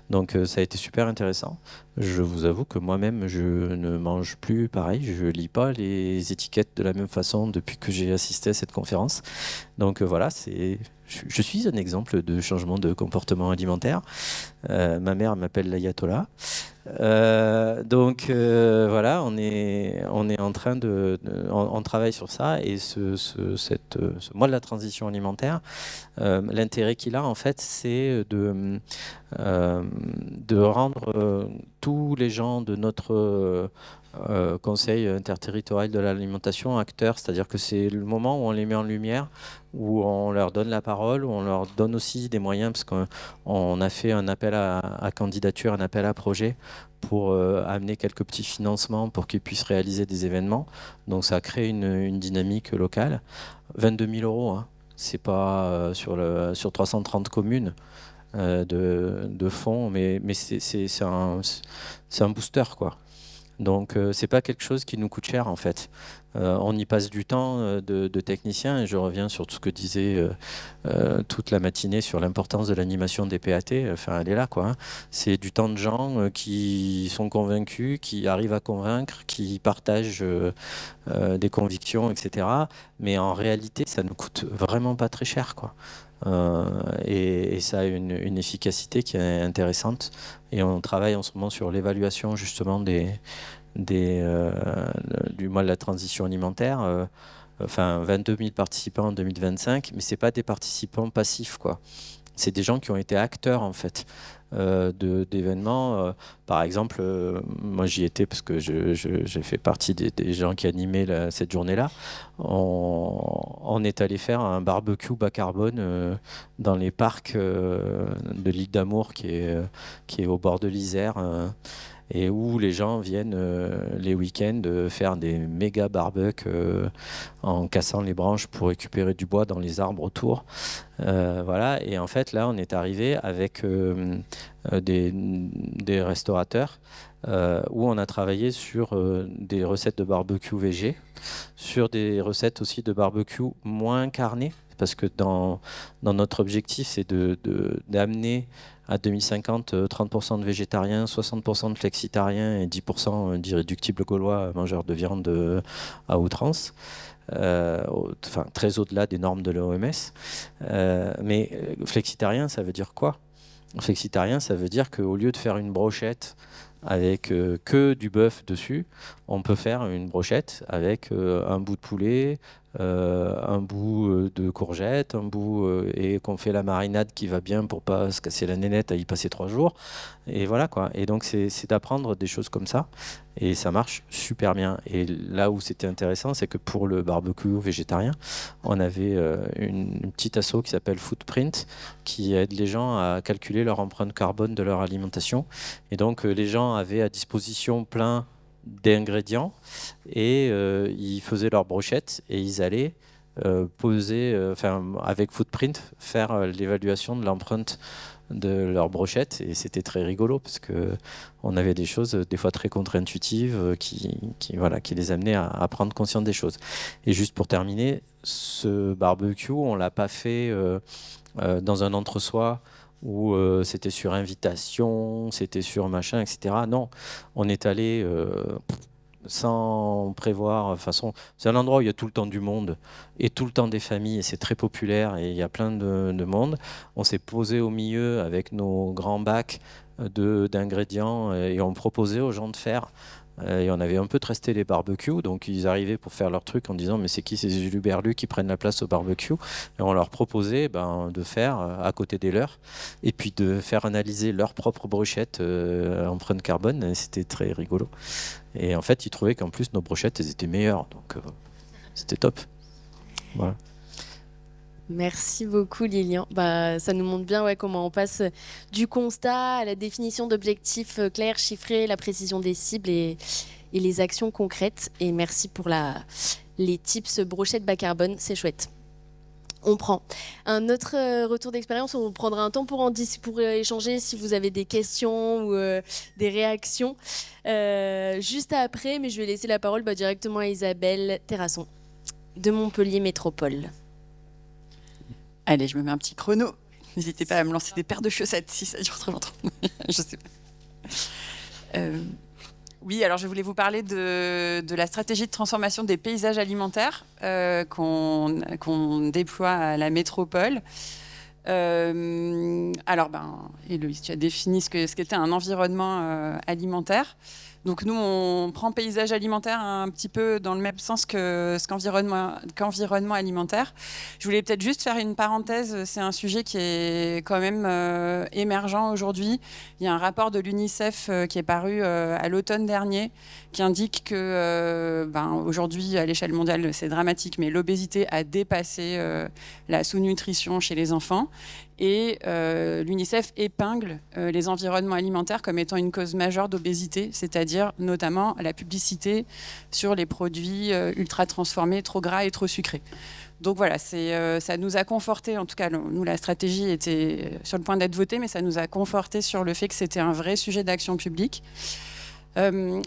Donc ça a été super intéressant. Je vous avoue que moi-même, je ne mange plus pareil. Je lis pas les étiquettes de la même façon depuis que j'ai assisté à cette conférence. Donc voilà, je suis un exemple de changement de comportement alimentaire. Ma mère m'appelle l'ayatollah. Donc voilà, on est en train on travaille sur ça et ce mois de la transition alimentaire, l'intérêt qu'il a en fait, c'est de rendre tous les gens de notre conseil interterritorial de l'alimentation acteurs, c'est-à-dire que c'est le moment où on les met en lumière, où on leur donne la parole, où on leur donne aussi des moyens, parce qu'on a fait un appel à candidature, un appel à projet pour amener quelques petits financements pour qu'ils puissent réaliser des événements. Donc ça crée une dynamique locale. 22 000 euros, hein. C'est pas sur 330 communes de fonds, mais c'est un booster, quoi. Donc c'est pas quelque chose qui nous coûte cher en fait. On y passe du temps de technicien et je reviens sur tout ce que disait toute la matinée sur l'importance de l'animation des PAT. Enfin, elle est là, quoi, hein. C'est du temps de gens qui sont convaincus, qui arrivent à convaincre, qui partagent des convictions, etc. Mais en réalité, ça ne coûte vraiment pas très cher, quoi. Et ça a une efficacité qui est intéressante. Et on travaille en ce moment sur l'évaluation justement du mois de la transition alimentaire. Enfin, 22 000 participants en 2025, mais c'est pas des participants passifs, quoi. C'est des gens qui ont été acteurs en fait d'événements. Par exemple, moi j'y étais parce que j'ai fait partie des gens qui animaient cette journée-là. On est allé faire un barbecue bas carbone dans les parcs de l'île d'Amour qui est au bord de l'Isère. Et où les gens viennent les week-ends faire des méga barbecues en cassant les branches pour récupérer du bois dans les arbres autour. Voilà. Et en fait, là, on est arrivé avec des restaurateurs où on a travaillé sur des recettes de barbecue végé, sur des recettes aussi de barbecue moins carné, parce que dans notre objectif, c'est d'amener à 2050 30% de végétariens, 60% de flexitariens et 10% d'irréductibles gaulois mangeurs de viande à outrance. Enfin, très au-delà des normes de l'OMS. Mais flexitarien, ça veut dire quoi? Flexitarien, ça veut dire qu'au lieu de faire une brochette avec que du bœuf dessus, on peut faire une brochette avec un bout de poulet, un bout de courgette, un bout et qu'on fait la marinade qui va bien pour pas se casser la nénette à y passer 3 jours. Et voilà quoi. Et donc c'est d'apprendre des choses comme ça. Et ça marche super bien. Et là où c'était intéressant, c'est que pour le barbecue végétarien, on avait une petite asso qui s'appelle Footprint, qui aide les gens à calculer leur empreinte carbone de leur alimentation. Et donc les gens avaient à disposition plein d'ingrédients et ils faisaient leurs brochettes et ils allaient poser, avec Footprint, faire l'évaluation de l'empreinte de leurs brochettes, et c'était très rigolo parce que on avait des choses des fois très contre-intuitives qui les amenaient à prendre conscience des choses. Et juste pour terminer, ce barbecue, on l'a pas fait dans un entre-soi où c'était sur invitation, c'était sur machin, etc. Non, on est allé sans prévoir. De toute façon, c'est un endroit où il y a tout le temps du monde et tout le temps des familles, et c'est très populaire et il y a plein de monde. On s'est posé au milieu avec nos grands bacs d'ingrédients et on proposait aux gens de faire. Et on avait un peu tresté les barbecues, donc ils arrivaient pour faire leur truc en disant mais c'est qui ces huluberlus qui prennent la place au barbecue, et on leur proposait de faire à côté des leurs et puis de faire analyser leurs propres brochettes empreinte carbone, et c'était très rigolo. Et en fait ils trouvaient qu'en plus nos brochettes elles étaient meilleures, donc c'était top. Voilà. Merci beaucoup Lilian. Ça nous montre bien comment on passe du constat à la définition d'objectifs clairs, chiffrés, la précision des cibles et les actions concrètes. Et merci pour les tips brochettes bas carbone, c'est chouette. On prend un autre retour d'expérience, on prendra un temps pour échanger si vous avez des questions ou des réactions juste après, mais je vais laisser la parole directement à Isabelle Terrasson de Montpellier Métropole. Allez, je me mets un petit chrono. N'hésitez pas à me lancer des paires de chaussettes si ça dure trop longtemps. Je sais pas. Oui, alors je voulais vous parler de la stratégie de transformation des paysages alimentaires qu'on déploie à la métropole. Alors, Héloïse, tu as défini ce qu'était un environnement alimentaire. Donc nous, on prend paysage alimentaire un petit peu dans le même sens qu'environnement alimentaire. Je voulais peut-être juste faire une parenthèse. C'est un sujet qui est quand même émergent aujourd'hui. Il y a un rapport de l'UNICEF qui est paru à l'automne dernier qui indique que aujourd'hui, à l'échelle mondiale, c'est dramatique, mais l'obésité a dépassé la sous-nutrition chez les enfants. Et l'UNICEF épingle les environnements alimentaires comme étant une cause majeure d'obésité, c'est-à-dire notamment la publicité sur les produits ultra transformés, trop gras et trop sucrés. Donc voilà, ça nous a conforté, en tout cas nous la stratégie était sur le point d'être votée, mais ça nous a conforté sur le fait que c'était un vrai sujet d'action publique.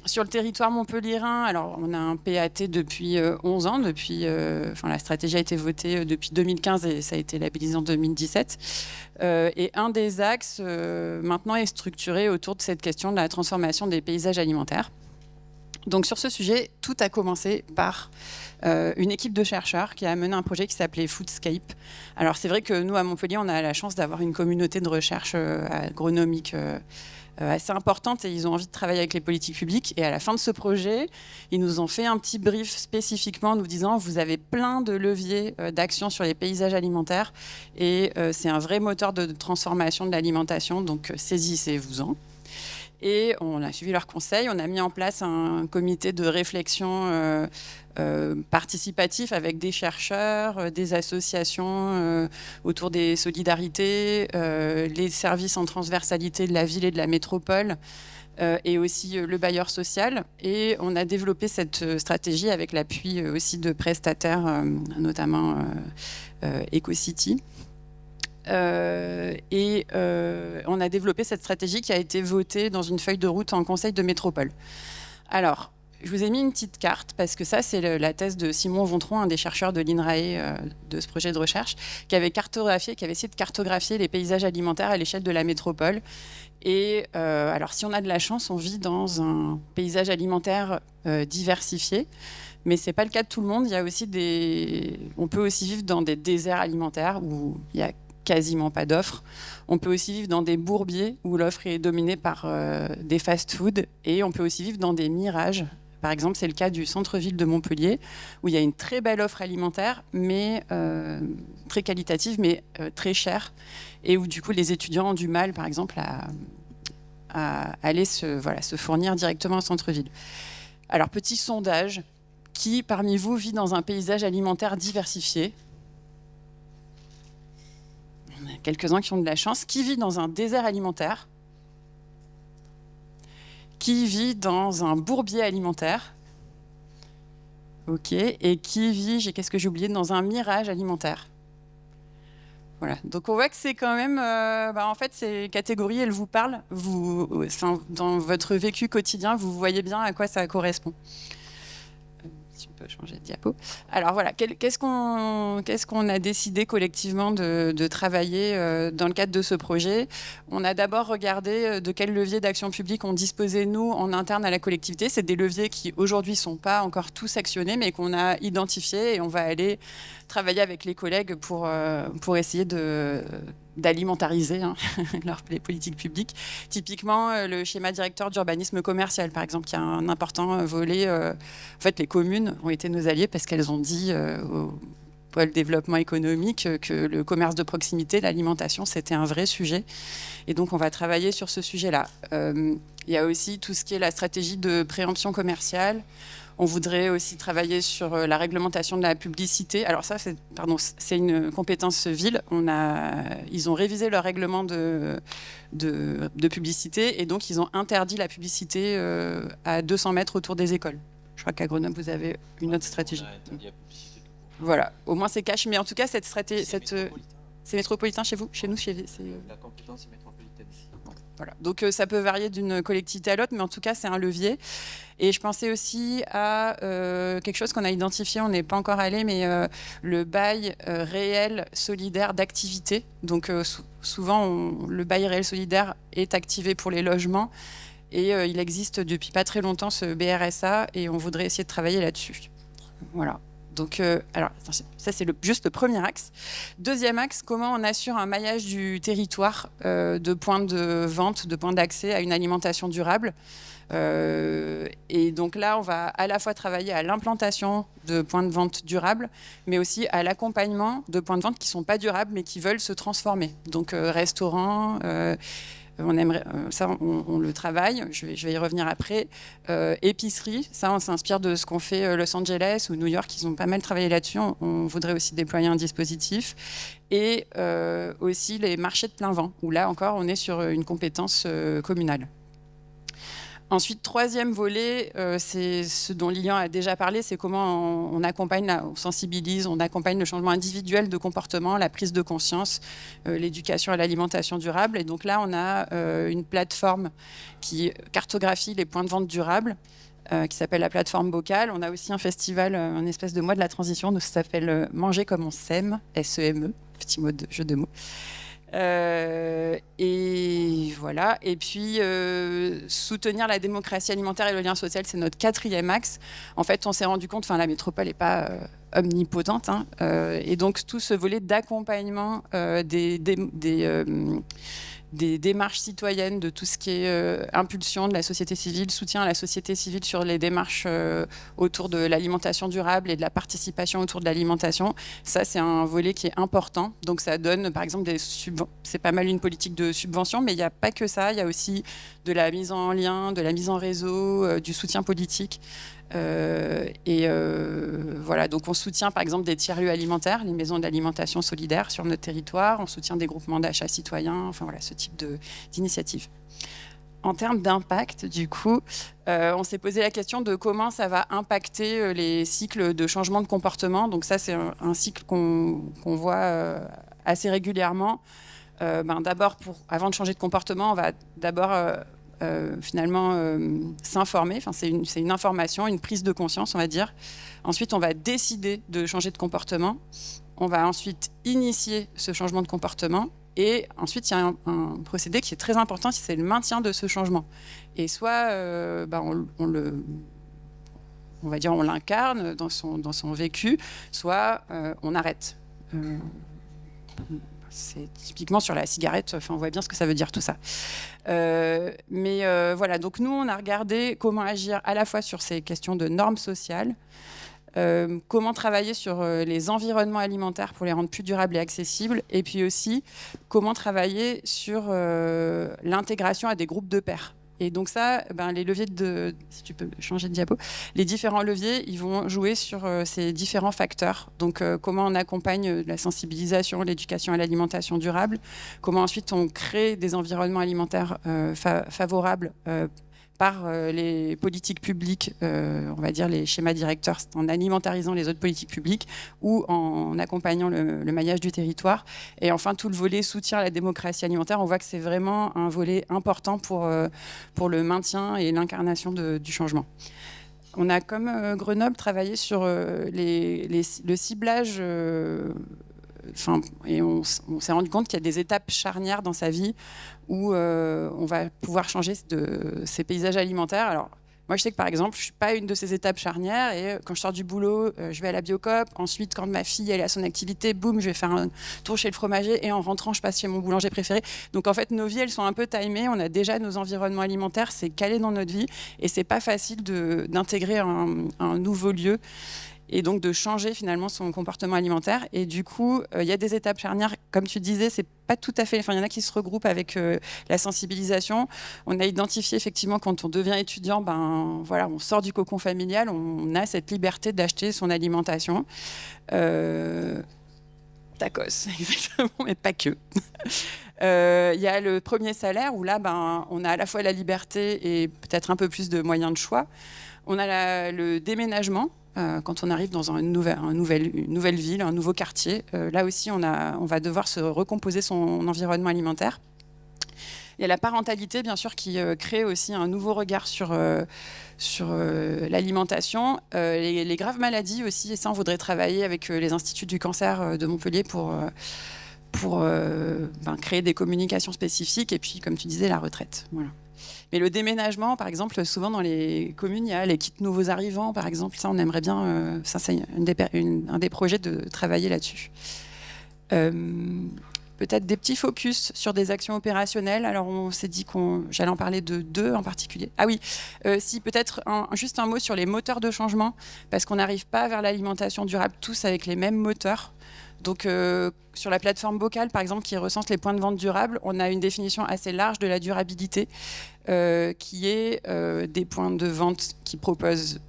Sur le territoire montpelliérain, alors on a un PAT depuis 11 ans, la stratégie a été votée depuis 2015 et ça a été labellisé en 2017. Et un des axes maintenant est structuré autour de cette question de la transformation des paysages alimentaires. Donc sur ce sujet, tout a commencé par une équipe de chercheurs qui a mené un projet qui s'appelait Foodscape. Alors c'est vrai que nous à Montpellier, on a la chance d'avoir une communauté de recherche agronomique assez importante et ils ont envie de travailler avec les politiques publiques. Et à la fin de ce projet, ils nous ont fait un petit brief spécifiquement en nous disant vous avez plein de leviers d'action sur les paysages alimentaires et c'est un vrai moteur de transformation de l'alimentation, donc saisissez-vous-en. Et on a suivi leurs conseils, on a mis en place un comité de réflexion participatif avec des chercheurs, des associations autour des solidarités, les services en transversalité de la ville et de la métropole, et aussi le bailleur social. Et on a développé cette stratégie avec l'appui aussi de prestataires, notamment EcoCity. On a développé cette stratégie qui a été votée dans une feuille de route en conseil de métropole. Alors, je vous ai mis une petite carte parce que ça, c'est la thèse de Simon Vontron, un des chercheurs de l'INRAE de ce projet de recherche, qui avait essayé de cartographier les paysages alimentaires à l'échelle de la métropole. Et alors, si on a de la chance, on vit dans un paysage alimentaire diversifié. Mais ce n'est pas le cas de tout le monde. Il y a aussi on peut aussi vivre dans des déserts alimentaires où il y a quasiment pas d'offres. On peut aussi vivre dans des bourbiers où l'offre est dominée par des fast-foods. Et on peut aussi vivre dans des mirages Par exemple, c'est le cas du centre-ville de Montpellier, où il y a une très belle offre alimentaire, mais très qualitative, mais très chère, et où du coup les étudiants ont du mal, par exemple, à aller se fournir directement au centre-ville. Alors, petit sondage, qui parmi vous vit dans un paysage alimentaire diversifié ? On a quelques-uns qui ont de la chance. Qui vit dans un désert alimentaire ? Qui vit dans un bourbier alimentaire ? Ok. Et qui vit, qu'est-ce que j'ai oublié, dans un mirage alimentaire ? Voilà. Donc on voit que c'est quand même, en fait, ces catégories, elles vous parlent. Dans votre vécu quotidien, vous voyez bien à quoi ça correspond. Si on peut changer de diapo. Alors voilà, qu'est-ce qu'on a décidé collectivement de travailler dans le cadre de ce projet ? On a d'abord regardé de quels leviers d'action publique on disposait, nous, en interne à la collectivité. C'est des leviers qui, aujourd'hui, ne sont pas encore tous actionnés, mais qu'on a identifiés, et on va aller travailler avec les collègues pour essayer d'alimentariser les politiques publiques. Typiquement, le schéma directeur d'urbanisme commercial, par exemple, qui a un important volet. En fait, les communes ont été nos alliés parce qu'elles ont dit au pôle développement économique que le commerce de proximité, l'alimentation, c'était un vrai sujet. Et donc, on va travailler sur ce sujet-là. Il y a aussi tout ce qui est la stratégie de préemption commerciale. On voudrait aussi travailler sur la réglementation de la publicité. Alors ça, c'est une compétence ville. Ils ont révisé leur règlement de publicité, et donc ils ont interdit la publicité à 200 mètres autour des écoles. Je crois qu'à Grenoble, vous avez une autre stratégie. Voilà, au moins c'est cash. Mais en tout cas, cette stratégie, c'est métropolitain chez vous ? Chez nous, c'est... La compétence est métropolitaine. Voilà. Donc ça peut varier d'une collectivité à l'autre, mais en tout cas c'est un levier. Et je pensais aussi à quelque chose qu'on a identifié, on n'est pas encore allé, mais le bail réel solidaire d'activité. Donc souvent le bail réel solidaire est activé pour les logements, et il existe depuis pas très longtemps ce BRSA, et on voudrait essayer de travailler là-dessus. Voilà. Donc, alors, ça, c'est juste le premier axe. Deuxième axe, comment on assure un maillage du territoire de points de vente, de points d'accès à une alimentation durable. Et donc là, on va à la fois travailler à l'implantation de points de vente durables, mais aussi à l'accompagnement de points de vente qui ne sont pas durables, mais qui veulent se transformer. Donc, restaurants... on aimerait, ça, on le travaille, je vais y revenir après. Épicerie, ça, on s'inspire de ce qu'ont fait Los Angeles ou New York, ils ont pas mal travaillé là-dessus. On voudrait aussi déployer un dispositif. Et aussi les marchés de plein vent, où là encore, on est sur une compétence communale. Ensuite, troisième volet, c'est ce dont Lilian a déjà parlé, c'est comment on accompagne, on sensibilise, on accompagne le changement individuel de comportement, la prise de conscience, l'éducation à l'alimentation durable. Et donc là, on a une plateforme qui cartographie les points de vente durables, qui s'appelle la plateforme Bocal. On a aussi un festival, un espèce de mois de la transition, ça s'appelle Manger comme on s'aime, SEME, petit mot de jeu de mots. Et voilà. Et puis soutenir la démocratie alimentaire et le lien social, c'est notre quatrième axe. En fait, on s'est rendu compte, la métropole n'est pas omnipotente, et donc tout ce volet d'accompagnement des démarches citoyennes, de tout ce qui est impulsion de la société civile, soutien à la société civile sur les démarches autour de l'alimentation durable et de la participation autour de l'alimentation. Ça, c'est un volet qui est important. Donc, ça donne, par exemple, c'est pas mal une politique de subvention, mais il n'y a pas que ça. Il y a aussi de la mise en lien, de la mise en réseau, du soutien politique. Voilà, donc on soutient par exemple des tiers-lieux alimentaires, les maisons d'alimentation solidaire sur notre territoire, on soutient des groupements d'achat citoyens, enfin voilà, ce type d'initiative. En termes d'impact, du coup, on s'est posé la question de comment ça va impacter les cycles de changement de comportement. Donc ça, c'est un cycle qu'on voit assez régulièrement. D'abord, avant de changer de comportement, on va d'abord s'informer. Enfin, c'est une information, une prise de conscience, on va dire. Ensuite, on va décider de changer de comportement. On va ensuite initier ce changement de comportement. Et ensuite, il y a un procédé qui est très important, c'est le maintien de ce changement. Et soit on va dire on l'incarne dans son vécu, soit on arrête. c'est typiquement sur la cigarette, on voit bien ce que ça veut dire tout ça. Voilà, donc nous, on a regardé comment agir à la fois sur ces questions de normes sociales, comment travailler sur les environnements alimentaires pour les rendre plus durables et accessibles, et puis aussi comment travailler sur l'intégration à des groupes de pairs. Et donc ça, les leviers si tu peux changer de diapo, les différents leviers, ils vont jouer sur ces différents facteurs. Donc comment on accompagne la sensibilisation, l'éducation à l'alimentation durable, comment ensuite on crée des environnements alimentaires favorables par les politiques publiques, on va dire les schémas directeurs, en alimentarisant les autres politiques publiques ou en accompagnant le maillage du territoire. Et enfin, tout le volet soutien à la démocratie alimentaire, on voit que c'est vraiment un volet important pour le maintien et l'incarnation du changement. On a, comme Grenoble, travaillé sur le ciblage. Et on s'est rendu compte qu'il y a des étapes charnières dans sa vie où on va pouvoir changer ces paysages alimentaires. Alors, moi, je sais que par exemple, je ne suis pas une de ces étapes charnières et quand je sors du boulot, je vais à la Biocoop. Ensuite, quand ma fille elle est à son activité, boum, je vais faire un tour chez le fromager et en rentrant, je passe chez mon boulanger préféré. Donc en fait, nos vies, elles sont un peu timées. On a déjà nos environnements alimentaires, c'est calé dans notre vie et c'est pas facile d'intégrer un nouveau lieu. Et donc de changer finalement son comportement alimentaire. Et du coup, il y a des étapes charnières, comme tu disais, c'est pas tout à fait. Enfin, il y en a qui se regroupent avec la sensibilisation. On a identifié effectivement quand on devient étudiant, voilà, on sort du cocon familial, on a cette liberté d'acheter son alimentation. Tacos, exactement, mais pas que. Il y a le premier salaire où là, on a à la fois la liberté et peut-être un peu plus de moyens de choix. On a le déménagement. Quand on arrive dans une nouvelle ville, un nouveau quartier, là aussi on va devoir se recomposer son environnement alimentaire. Il y a la parentalité, bien sûr, qui crée aussi un nouveau regard sur l'alimentation. Les graves maladies aussi, et ça on voudrait travailler avec les instituts du cancer de Montpellier pour créer des communications spécifiques, et puis comme tu disais, la retraite. Voilà. Mais le déménagement, par exemple, souvent dans les communes, il y a les kits nouveaux arrivants, par exemple. Ça, on aimerait bien, ça c'est un des projets de travailler là-dessus. Peut-être des petits focus sur des actions opérationnelles. Alors, on s'est dit j'allais en parler de 2 en particulier. Ah oui, si peut-être juste un mot sur les moteurs de changement, parce qu'on n'arrive pas vers l'alimentation durable tous avec les mêmes moteurs. Donc, sur la plateforme Bocal, par exemple, qui recense les points de vente durables, on a une définition assez large de la durabilité, qui est des points de vente qui proposent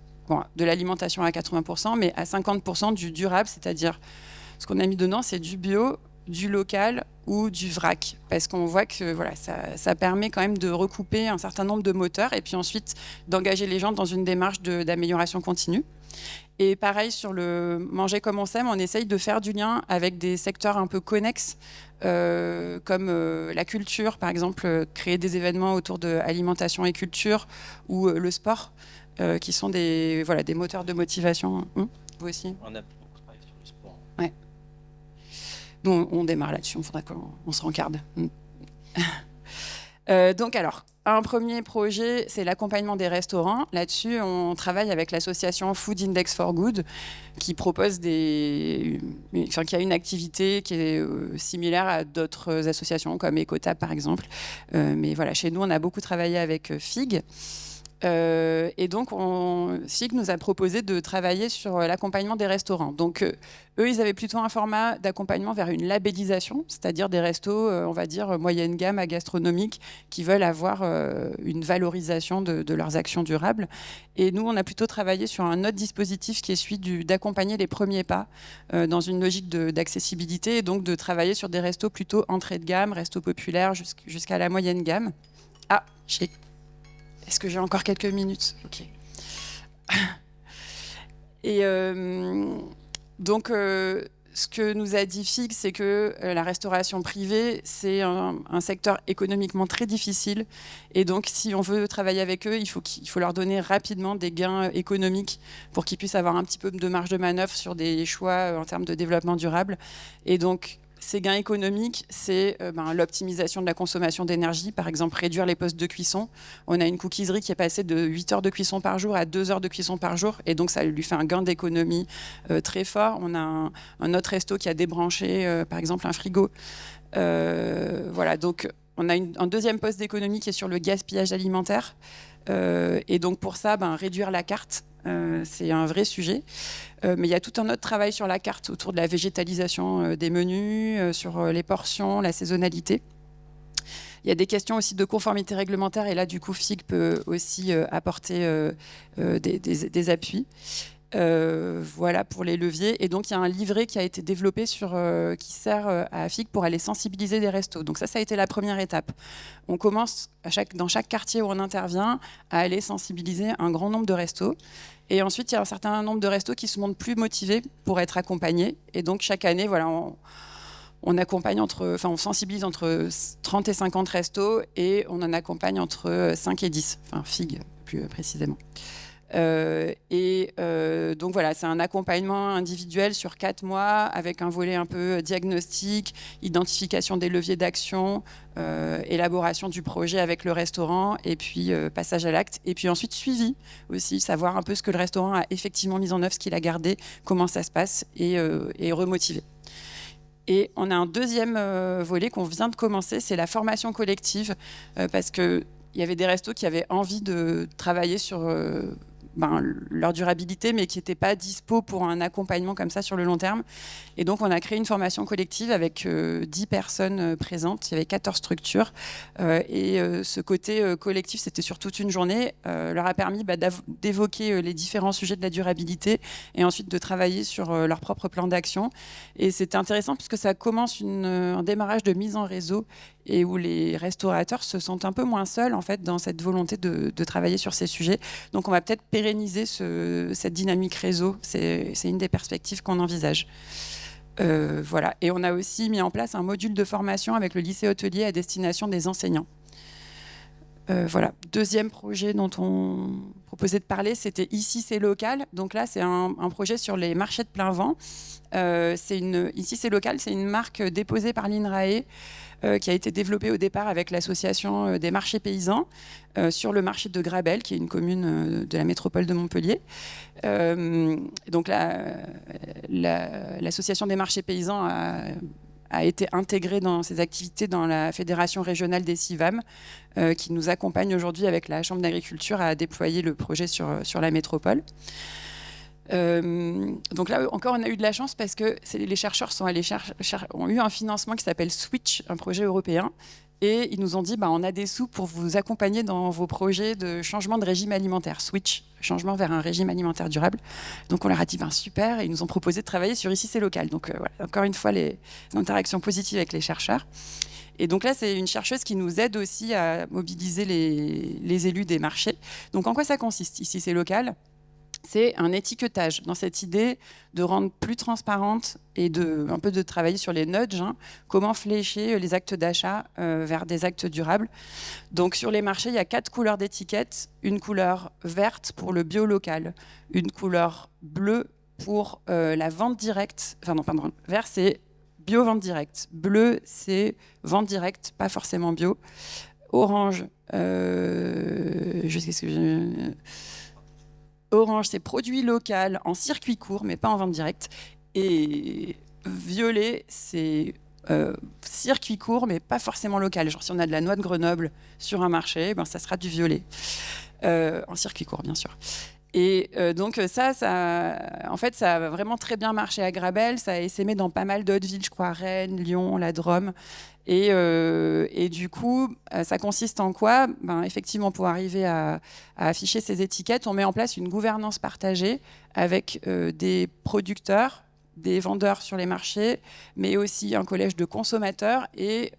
de l'alimentation à 80%, mais à 50% du durable, c'est-à-dire, ce qu'on a mis dedans, c'est du bio, du local ou du vrac, parce qu'on voit que voilà, ça permet quand même de recouper un certain nombre de moteurs et puis ensuite d'engager les gens dans une démarche d'amélioration continue. Et pareil, sur le manger comme on s'aime, on essaye de faire du lien avec des secteurs un peu connexes, comme la culture, par exemple, créer des événements autour de l'alimentation et culture, ou le sport, qui sont des moteurs de motivation. Vous aussi ? On a beaucoup travaillé sur le sport. Ouais. Donc, on démarre là-dessus, il faudra qu'on se rencarde. Donc alors, un premier projet, c'est l'accompagnement des restaurants. Là-dessus, on travaille avec l'association Food Index for Good, qui propose qui a une activité qui est similaire à d'autres associations, comme Ecotab par exemple. Mais voilà, chez nous, on a beaucoup travaillé avec FIG. Et donc, SIG nous a proposé de travailler sur l'accompagnement des restaurants. Donc, eux, ils avaient plutôt un format d'accompagnement vers une labellisation, c'est-à-dire des restos, on va dire, moyenne gamme à gastronomique, qui veulent avoir une valorisation de leurs actions durables. Et nous, on a plutôt travaillé sur un autre dispositif qui est celui d'accompagner les premiers pas dans une logique d'accessibilité, et donc de travailler sur des restos plutôt entrée de gamme, restos populaires jusqu'à la moyenne gamme. Ah, est-ce que j'ai encore quelques minutes ? Ok. Et donc, ce que nous a dit FIG, c'est que la restauration privée, c'est un secteur économiquement très difficile. Et donc, si on veut travailler avec eux, il faut leur donner rapidement des gains économiques pour qu'ils puissent avoir un petit peu de marge de manœuvre sur des choix en termes de développement durable. Et donc, ces gains économiques, c'est l'optimisation de la consommation d'énergie, par exemple réduire les postes de cuisson. On a une cookiserie qui est passée de 8 heures de cuisson par jour à 2 heures de cuisson par jour, et donc ça lui fait un gain d'économie très fort. On a un autre resto qui a débranché, par exemple, un frigo. Voilà, donc on a un deuxième poste d'économie qui est sur le gaspillage alimentaire. Et donc pour ça, réduire la carte, c'est un vrai sujet. Mais il y a tout un autre travail sur la carte autour de la végétalisation des menus, sur les portions, la saisonnalité. Il y a des questions aussi de conformité réglementaire, et là, du coup, FIG peut aussi apporter des appuis. Voilà pour les leviers. Et donc, il y a un livret qui a été développé qui sert à FIG pour aller sensibiliser des restos. Donc ça a été la première étape. On commence dans chaque quartier où on intervient à aller sensibiliser un grand nombre de restos. Et ensuite, il y a un certain nombre de restos qui se montrent plus motivés pour être accompagnés. Et donc, chaque année, voilà, on accompagne on sensibilise entre 30 et 50 restos, et on en accompagne entre 5 et 10, enfin FIG plus précisément. Donc voilà, c'est un accompagnement individuel sur 4 mois avec un volet un peu diagnostic, identification des leviers d'action, élaboration du projet avec le restaurant, et puis passage à l'acte, et puis ensuite suivi aussi, savoir un peu ce que le restaurant a effectivement mis en œuvre, ce qu'il a gardé, comment ça se passe, et remotiver. Et on a un deuxième volet qu'on vient de commencer, c'est la formation collective, parce qu'il y avait des restos qui avaient envie de travailler sur leur durabilité, mais qui n'étaient pas dispo pour un accompagnement comme ça sur le long terme. Et donc, on a créé une formation collective avec 10 personnes présentes. Il y avait 14 structures. Et ce côté collectif, c'était sur toute une journée, leur a permis d'évoquer les différents sujets de la durabilité, et ensuite de travailler sur leur propre plan d'action. Et c'était intéressant puisque ça commence un démarrage de mise en réseau, et où les restaurateurs se sentent un peu moins seuls en fait, dans cette volonté de travailler sur ces sujets. Donc on va peut-être pérenniser cette dynamique réseau. C'est une des perspectives qu'on envisage. Voilà. Et on a aussi mis en place un module de formation avec le lycée hôtelier à destination des enseignants. Voilà. Deuxième projet dont on proposait de parler, c'était Ici c'est local. Donc là, c'est un projet sur les marchés de plein vent. Ici c'est local, c'est une marque déposée par l'INRAE, qui a été développée au départ avec l'association des marchés paysans sur le marché de Grabel, qui est une commune de la métropole de Montpellier. Donc l'association des marchés paysans a été intégrée dans ses activités dans la Fédération régionale des CIVAM, qui nous accompagne aujourd'hui avec la Chambre d'agriculture à déployer le projet sur la métropole. Donc là encore, on a eu de la chance parce que les chercheurs ont eu un financement qui s'appelle Switch, un projet européen, et ils nous ont dit on a des sous pour vous accompagner dans vos projets de changement de régime alimentaire. Switch, changement vers un régime alimentaire durable. Donc on leur a dit super, et ils nous ont proposé de travailler sur Ici c'est local. Donc voilà, encore une fois, les interactions positives avec les chercheurs. Et donc là, c'est une chercheuse qui nous aide aussi à mobiliser les élus des marchés. Donc en quoi ça consiste, Ici c'est local ? C'est un étiquetage dans cette idée de rendre plus transparente et un peu de travailler sur les nudges, comment flécher les actes d'achat vers des actes durables. Donc sur les marchés, il y a 4 couleurs d'étiquettes. Une couleur verte pour le bio local, une couleur bleue pour la vente directe. Enfin non, pardon, vert c'est bio-vente directe. Bleu c'est vente directe, pas forcément bio. Orange, Orange, c'est produit local en circuit court, mais pas en vente directe. Et violet, c'est circuit court, mais pas forcément local. Genre, si on a de la noix de Grenoble sur un marché, ça sera du violet. En circuit court, bien sûr. Et donc ça en fait, ça a vraiment très bien marché à Grabel. Ça a essaimé dans pas mal d'autres villes, je crois, Rennes, Lyon, la Drôme. Et du coup, ça consiste en quoi ? Effectivement, pour arriver à afficher ces étiquettes, on met en place une gouvernance partagée avec des producteurs, des vendeurs sur les marchés, mais aussi un collège de consommateurs et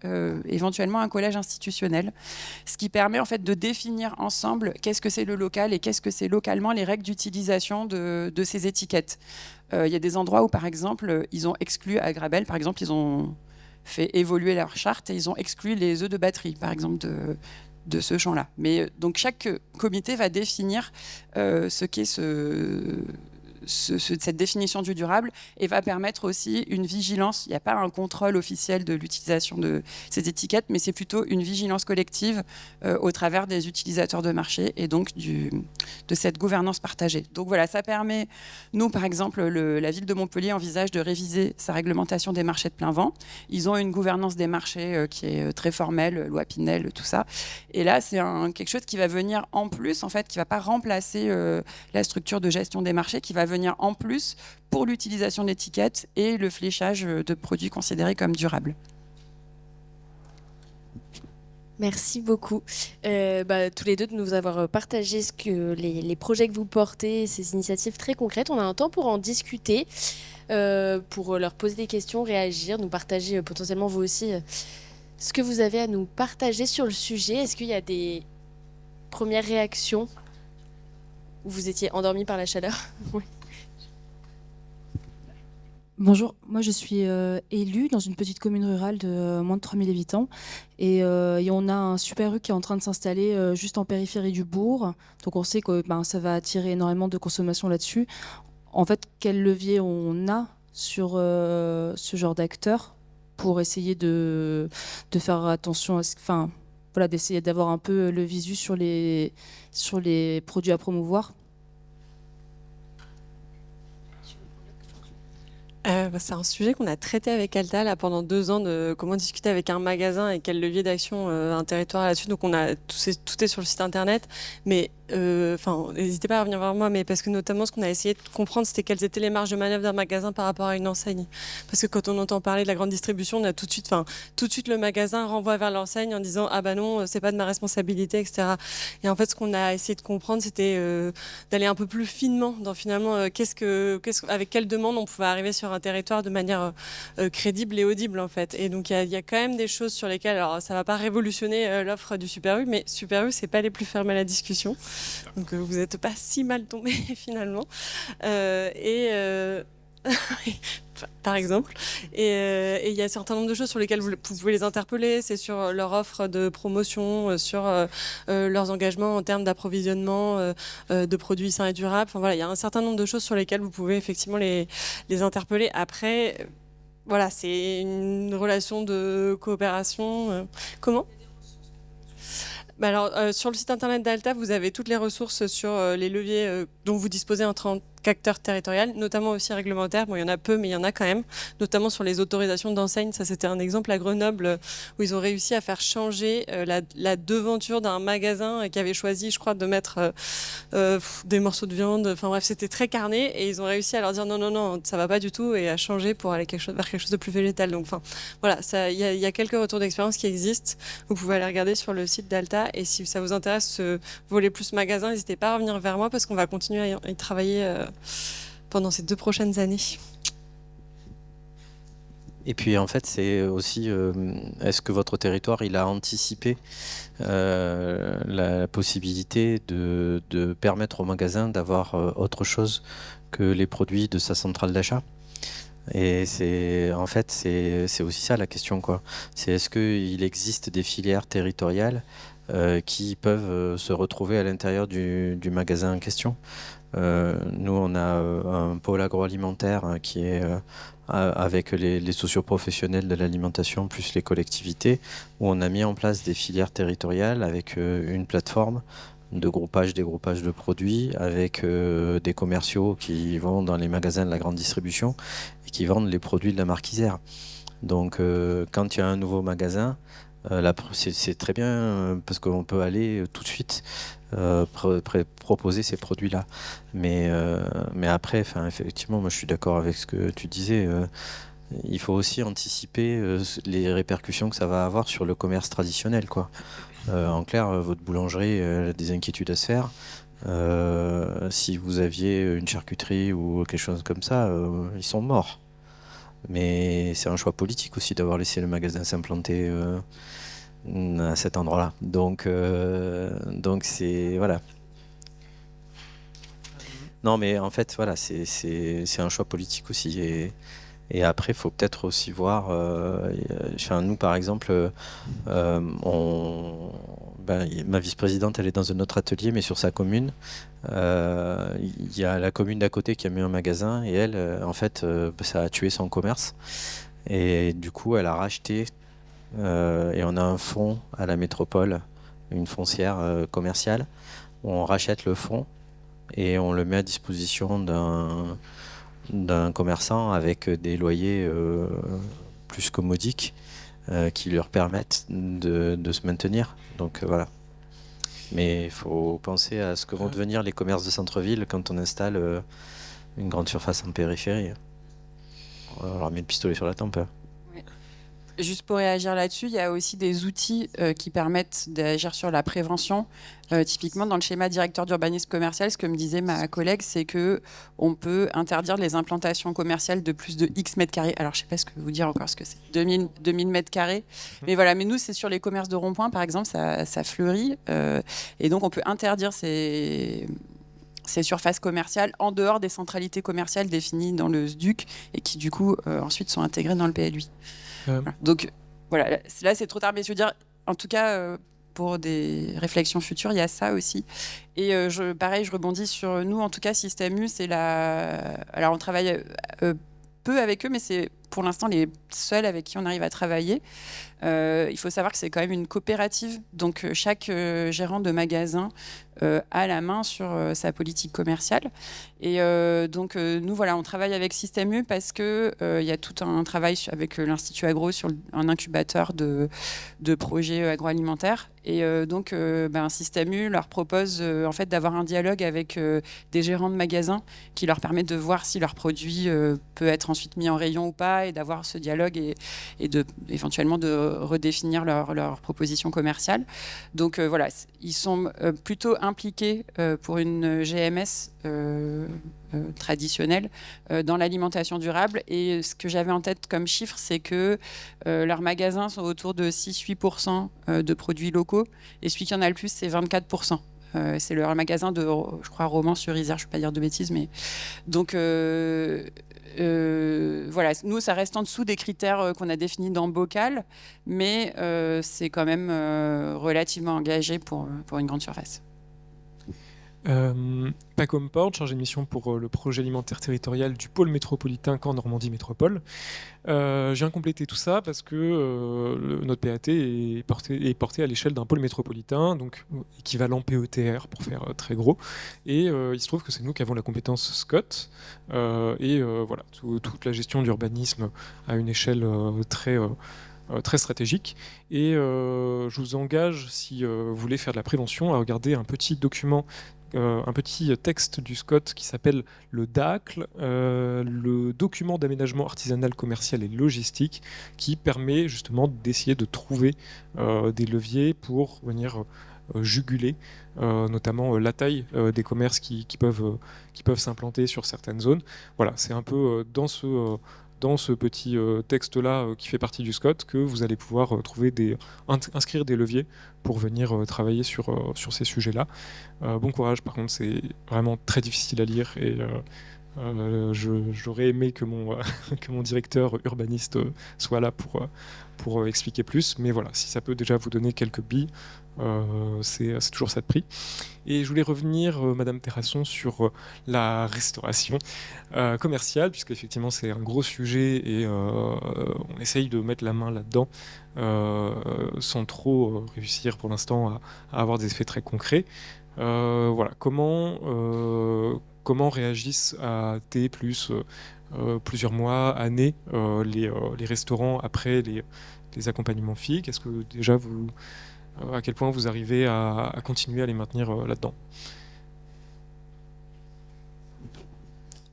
éventuellement un collège institutionnel. Ce qui permet en fait de définir ensemble qu'est-ce que c'est le local et qu'est-ce que c'est localement les règles d'utilisation de ces étiquettes. Il y a des endroits où, par exemple, ils ont exclu à Grabel, par exemple, ils ont fait évoluer leur charte et ils ont exclu les œufs de batterie, par exemple, de ce champ-là. Mais donc chaque comité va définir ce qu'est cette définition du durable et va permettre aussi une vigilance. Il n'y a pas un contrôle officiel de l'utilisation de ces étiquettes, mais c'est plutôt une vigilance collective au travers des utilisateurs de marché et donc de cette gouvernance partagée. Donc voilà, ça permet, nous par exemple, la ville de Montpellier envisage de réviser sa réglementation des marchés de plein vent. Ils ont une gouvernance des marchés qui est très formelle, loi Pinel, tout ça. Et là, c'est quelque chose qui va venir en plus, en fait, qui ne va pas remplacer la structure de gestion des marchés, qui va venir en plus pour l'utilisation d'étiquettes et le fléchage de produits considérés comme durables. Merci beaucoup, tous les deux, de nous avoir partagé les projets que vous portez, ces initiatives très concrètes. On a un temps pour en discuter, pour leur poser des questions, réagir, nous partager potentiellement vous aussi ce que vous avez à nous partager sur le sujet. Est-ce qu'il y a des premières réactions où vous étiez endormi par la chaleur? Oui. Bonjour, moi je suis élue dans une petite commune rurale de moins de 3000 habitants et on a un Super U qui est en train de s'installer juste en périphérie du bourg. Donc on sait que ça va attirer énormément de consommation là-dessus. En fait, quel levier on a sur ce genre d'acteurs pour essayer de faire attention à d'essayer d'avoir un peu le visu sur les produits à promouvoir? C'est un sujet qu'on a traité avec Alta là, pendant 2 ans, de comment discuter avec un magasin et quel levier d'action un territoire là-dessus. Donc tout est sur le site internet, mais n'hésitez pas à revenir vers moi, mais parce que notamment ce qu'on a essayé de comprendre, c'était quelles étaient les marges de manœuvre d'un magasin par rapport à une enseigne. Parce que quand on entend parler de la grande distribution, on a tout de suite le magasin renvoie vers l'enseigne en disant ah bah non, c'est pas de ma responsabilité, etc. Et en fait, ce qu'on a essayé de comprendre, c'était d'aller un peu plus finement dans finalement avec quelle demande on pouvait arriver sur un territoire de manière crédible et audible en fait. Et donc il y a quand même des choses sur lesquelles, alors ça va pas révolutionner l'offre du Super U, mais Super U c'est pas les plus fermés à la discussion. Donc vous n'êtes pas si mal tombé finalement. Par exemple. Et il y a un certain nombre de choses sur lesquelles vous pouvez les interpeller. C'est sur leur offre de promotion, sur leurs engagements en termes d'approvisionnement de produits sains et durables. Enfin, voilà, il y a un certain nombre de choses sur lesquelles vous pouvez effectivement les interpeller. Après, voilà, c'est une relation de coopération. Comment ? Alors, sur le site internet d'Alta, vous avez toutes les ressources sur les leviers dont vous disposez en tant qu'acteur territorial, notamment aussi réglementaire. Bon, il y en a peu, mais il y en a quand même, notamment sur les autorisations d'enseigne. Ça, c'était un exemple à Grenoble où ils ont réussi à faire changer la devanture d'un magasin qui avait choisi, je crois, de mettre des morceaux de viande. Enfin bref, c'était très carné et ils ont réussi à leur dire non, ça va pas du tout et à changer pour aller vers quelque chose de plus végétal. Donc, voilà, il y a quelques retours d'expérience qui existent. Vous pouvez aller regarder sur le site d'Alta. Et si ça vous intéresse, ce volet plus magasin, n'hésitez pas à revenir vers moi parce qu'on va continuer à y travailler pendant ces 2 prochaines années. Et puis en fait, c'est aussi, est-ce que votre territoire, il a anticipé la possibilité de permettre au magasin d'avoir autre chose que les produits de sa centrale d'achat? Et c'est aussi ça la question, quoi. C'est est-ce qu'il existe des filières territoriales qui peuvent se retrouver à l'intérieur du magasin en question? Nous, on a un pôle agroalimentaire qui est avec les socioprofessionnels de l'alimentation plus les collectivités, où on a mis en place des filières territoriales avec une plateforme de dégroupage de produits, avec des commerciaux qui vont dans les magasins de la grande distribution et qui vendent les produits de la marque Isère. Donc quand il y a un nouveau magasin, c'est très bien parce qu'on peut aller tout de suite proposer ces produits-là. Mais après, effectivement, moi je suis d'accord avec ce que tu disais. Il faut aussi anticiper les répercussions que ça va avoir sur le commerce traditionnel, quoi. En clair, votre boulangerie a des inquiétudes à se faire. Si vous aviez une charcuterie ou quelque chose comme ça, ils sont morts. Mais c'est un choix politique aussi d'avoir laissé le magasin s'implanter à cet endroit-là. Donc c'est... Voilà. Non, mais en fait, voilà, c'est un choix politique aussi. Et après, il faut peut-être aussi voir... nous, par exemple, ma vice-présidente, elle est dans un autre atelier, mais sur sa commune. Il y a la commune d'à côté qui a mis un magasin et elle, en fait, ça a tué son commerce. Et du coup, elle a racheté et on a un fonds à la métropole, une foncière commerciale, où on rachète le fonds et on le met à disposition d'un commerçant avec des loyers plus que modiques qui leur permettent de se maintenir. Donc voilà. Mais il faut penser à ce que vont devenir les commerces de centre-ville quand on installe une grande surface en périphérie. On leur met le pistolet sur la tempe. Juste pour réagir là-dessus, il y a aussi des outils qui permettent d'agir sur la prévention. Typiquement, dans le schéma directeur d'urbanisme commercial, ce que me disait ma collègue, c'est qu'on peut interdire les implantations commerciales de plus de X mètres carrés. Alors, je ne sais pas ce que vous dire encore, ce que c'est 2000 mètres carrés. Mais voilà, mais nous, c'est sur les commerces de rond-point, par exemple, ça fleurit. Et donc, on peut interdire ces surfaces commerciales en dehors des centralités commerciales définies dans le SDUC et qui, du coup, ensuite sont intégrées dans le PLUI. Voilà. Donc voilà, là c'est trop tard, mais je veux dire, en tout cas, pour des réflexions futures, il y a ça aussi. Et pareil, je rebondis sur nous, en tout cas, Système U, c'est alors on travaille peu avec eux, mais c'est pour l'instant les seuls avec qui on arrive à travailler. Il faut savoir que c'est quand même une coopérative, donc chaque gérant de magasin a la main sur sa politique commerciale. Et donc nous, voilà, on travaille avec Système U parce qu'il y a tout un travail avec l'Institut Agro sur un incubateur de projets agroalimentaires. Et donc Système U leur propose en fait d'avoir un dialogue avec des gérants de magasins qui leur permet de voir si leur produit peut être ensuite mis en rayon ou pas, et d'avoir ce dialogue et éventuellement de redéfinir leur proposition commerciale. Donc voilà, ils sont plutôt impliqués pour une GMS traditionnelle dans l'alimentation durable. Et ce que j'avais en tête comme chiffre, c'est que leurs magasins sont autour de 6-8% de produits locaux, et celui qui en a le plus, c'est 24%. C'est leur magasin de, je crois, Romans-sur-Isère, je ne vais pas dire de bêtises, mais donc voilà, nous ça reste en dessous des critères qu'on a définis dans Bocal, mais c'est quand même relativement engagé pour une grande surface. Pacom Port, chargé de mission pour le projet alimentaire territorial du pôle métropolitain Caen Normandie Métropole. Je viens compléter tout ça parce que notre PAT est porté à l'échelle d'un pôle métropolitain, donc équivalent PETR pour faire très gros. Et il se trouve que c'est nous qui avons la compétence SCOT. Voilà, toute la gestion d'urbanisme à une échelle très stratégique. Et je vous engage, si vous voulez faire de la prévention, à regarder un petit document, un petit texte du SCOT qui s'appelle le DACL, le document d'aménagement artisanal, commercial et logistique, qui permet justement d'essayer de trouver des leviers pour venir juguler notamment la taille des commerces qui peuvent s'implanter sur certaines zones. Voilà, c'est un peu dans ce petit texte-là qui fait partie du SCOT que vous allez pouvoir inscrire des leviers pour venir travailler sur ces sujets-là. Bon courage, par contre, c'est vraiment très difficile à lire et j'aurais aimé que mon directeur urbaniste soit là pour expliquer plus, mais voilà, si ça peut déjà vous donner quelques billes, c'est toujours ça de prix. Et je voulais revenir, Madame Terrasson, sur la restauration commerciale, puisqu'effectivement c'est un gros sujet et on essaye de mettre la main là-dedans sans trop réussir pour l'instant à avoir des effets très concrets. Voilà, comment réagissent à plusieurs mois, années, les restaurants après les accompagnements FIC? Est-ce que déjà à quel point vous arrivez à continuer à les maintenir là-dedans?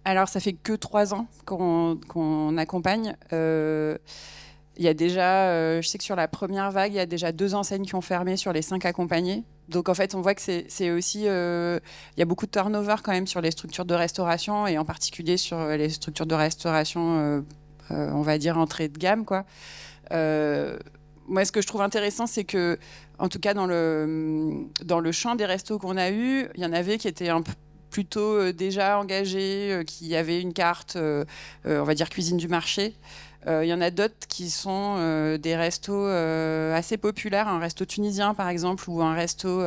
Alors, ça fait que 3 ans qu'on accompagne. Il y a déjà, je sais que sur la première vague, il y a déjà 2 enseignes qui ont fermé sur les 5 accompagnés. Donc en fait, on voit que c'est aussi, il y a beaucoup de turnover quand même sur les structures de restauration, et en particulier sur les structures de restauration, on va dire entrée de gamme, quoi. Moi, ce que je trouve intéressant, c'est que, en tout cas dans le champ des restos qu'on a eu, il y en avait qui étaient un peu plutôt déjà engagés, qui avaient une carte, on va dire cuisine du marché. Il y en a d'autres qui sont des restos assez populaires, un resto tunisien par exemple, ou un resto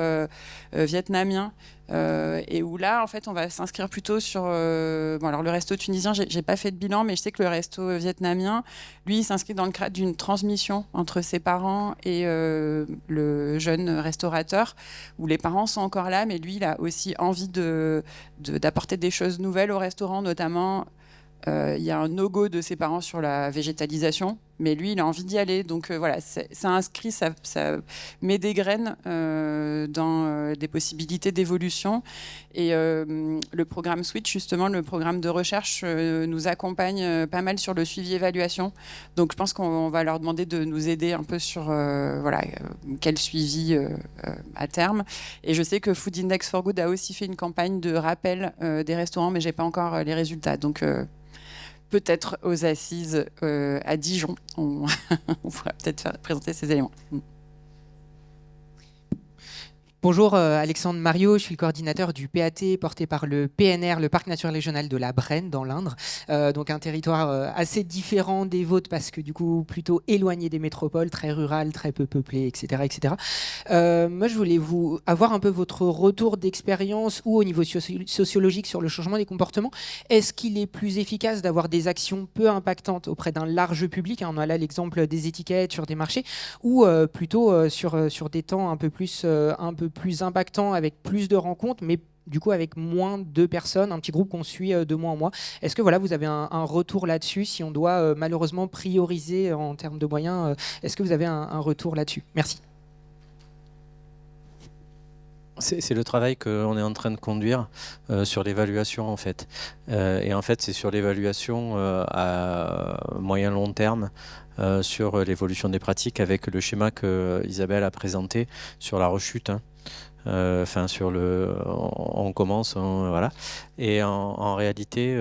vietnamien. Et où là, en fait, on va s'inscrire plutôt sur... bon, alors le resto tunisien, j'ai pas fait de bilan, mais je sais que le resto vietnamien, lui, il s'inscrit dans le cadre d'une transmission entre ses parents et le jeune restaurateur, où les parents sont encore là, mais lui, il a aussi envie d'apporter des choses nouvelles au restaurant, notamment... Il y a un no-go de ses parents sur la végétalisation, mais lui, il a envie d'y aller. Donc voilà, ça inscrit, ça met des graines dans des possibilités d'évolution. Et le programme Switch, justement, le programme de recherche, nous accompagne pas mal sur le suivi-évaluation. Donc je pense qu'on va leur demander de nous aider un peu sur voilà, quel suivi à terme. Et je sais que Food Index for Good a aussi fait une campagne de rappel des restaurants, mais je n'ai pas encore les résultats. Donc peut-être aux assises à Dijon, on pourra peut-être présenter ces éléments. Bonjour, Alexandre Mario, je suis le coordinateur du PAT porté par le PNR, le Parc naturel régional de la Brenne, dans l'Indre. Donc un territoire assez différent des vôtres parce que du coup plutôt éloigné des métropoles, très rural, très peu peuplé, etc. etc. Moi, je voulais avoir un peu votre retour d'expérience ou au niveau sociologique sur le changement des comportements. Est-ce qu'il est plus efficace d'avoir des actions peu impactantes auprès d'un large public, on a là l'exemple des étiquettes sur des marchés, ou plutôt sur des temps un peu plus impactants avec plus de rencontres, mais du coup avec moins de personnes, un petit groupe qu'on suit de mois en mois. Est-ce que voilà, vous avez un retour là-dessus, si on doit malheureusement prioriser en termes de moyens, est-ce que vous avez un retour là-dessus? Merci. C'est le travail qu'on est en train de conduire sur l'évaluation en fait. Et en fait c'est sur l'évaluation à moyen long terme sur l'évolution des pratiques avec le schéma que Isabelle a présenté sur la rechute. Enfin on commence, voilà. Et en réalité,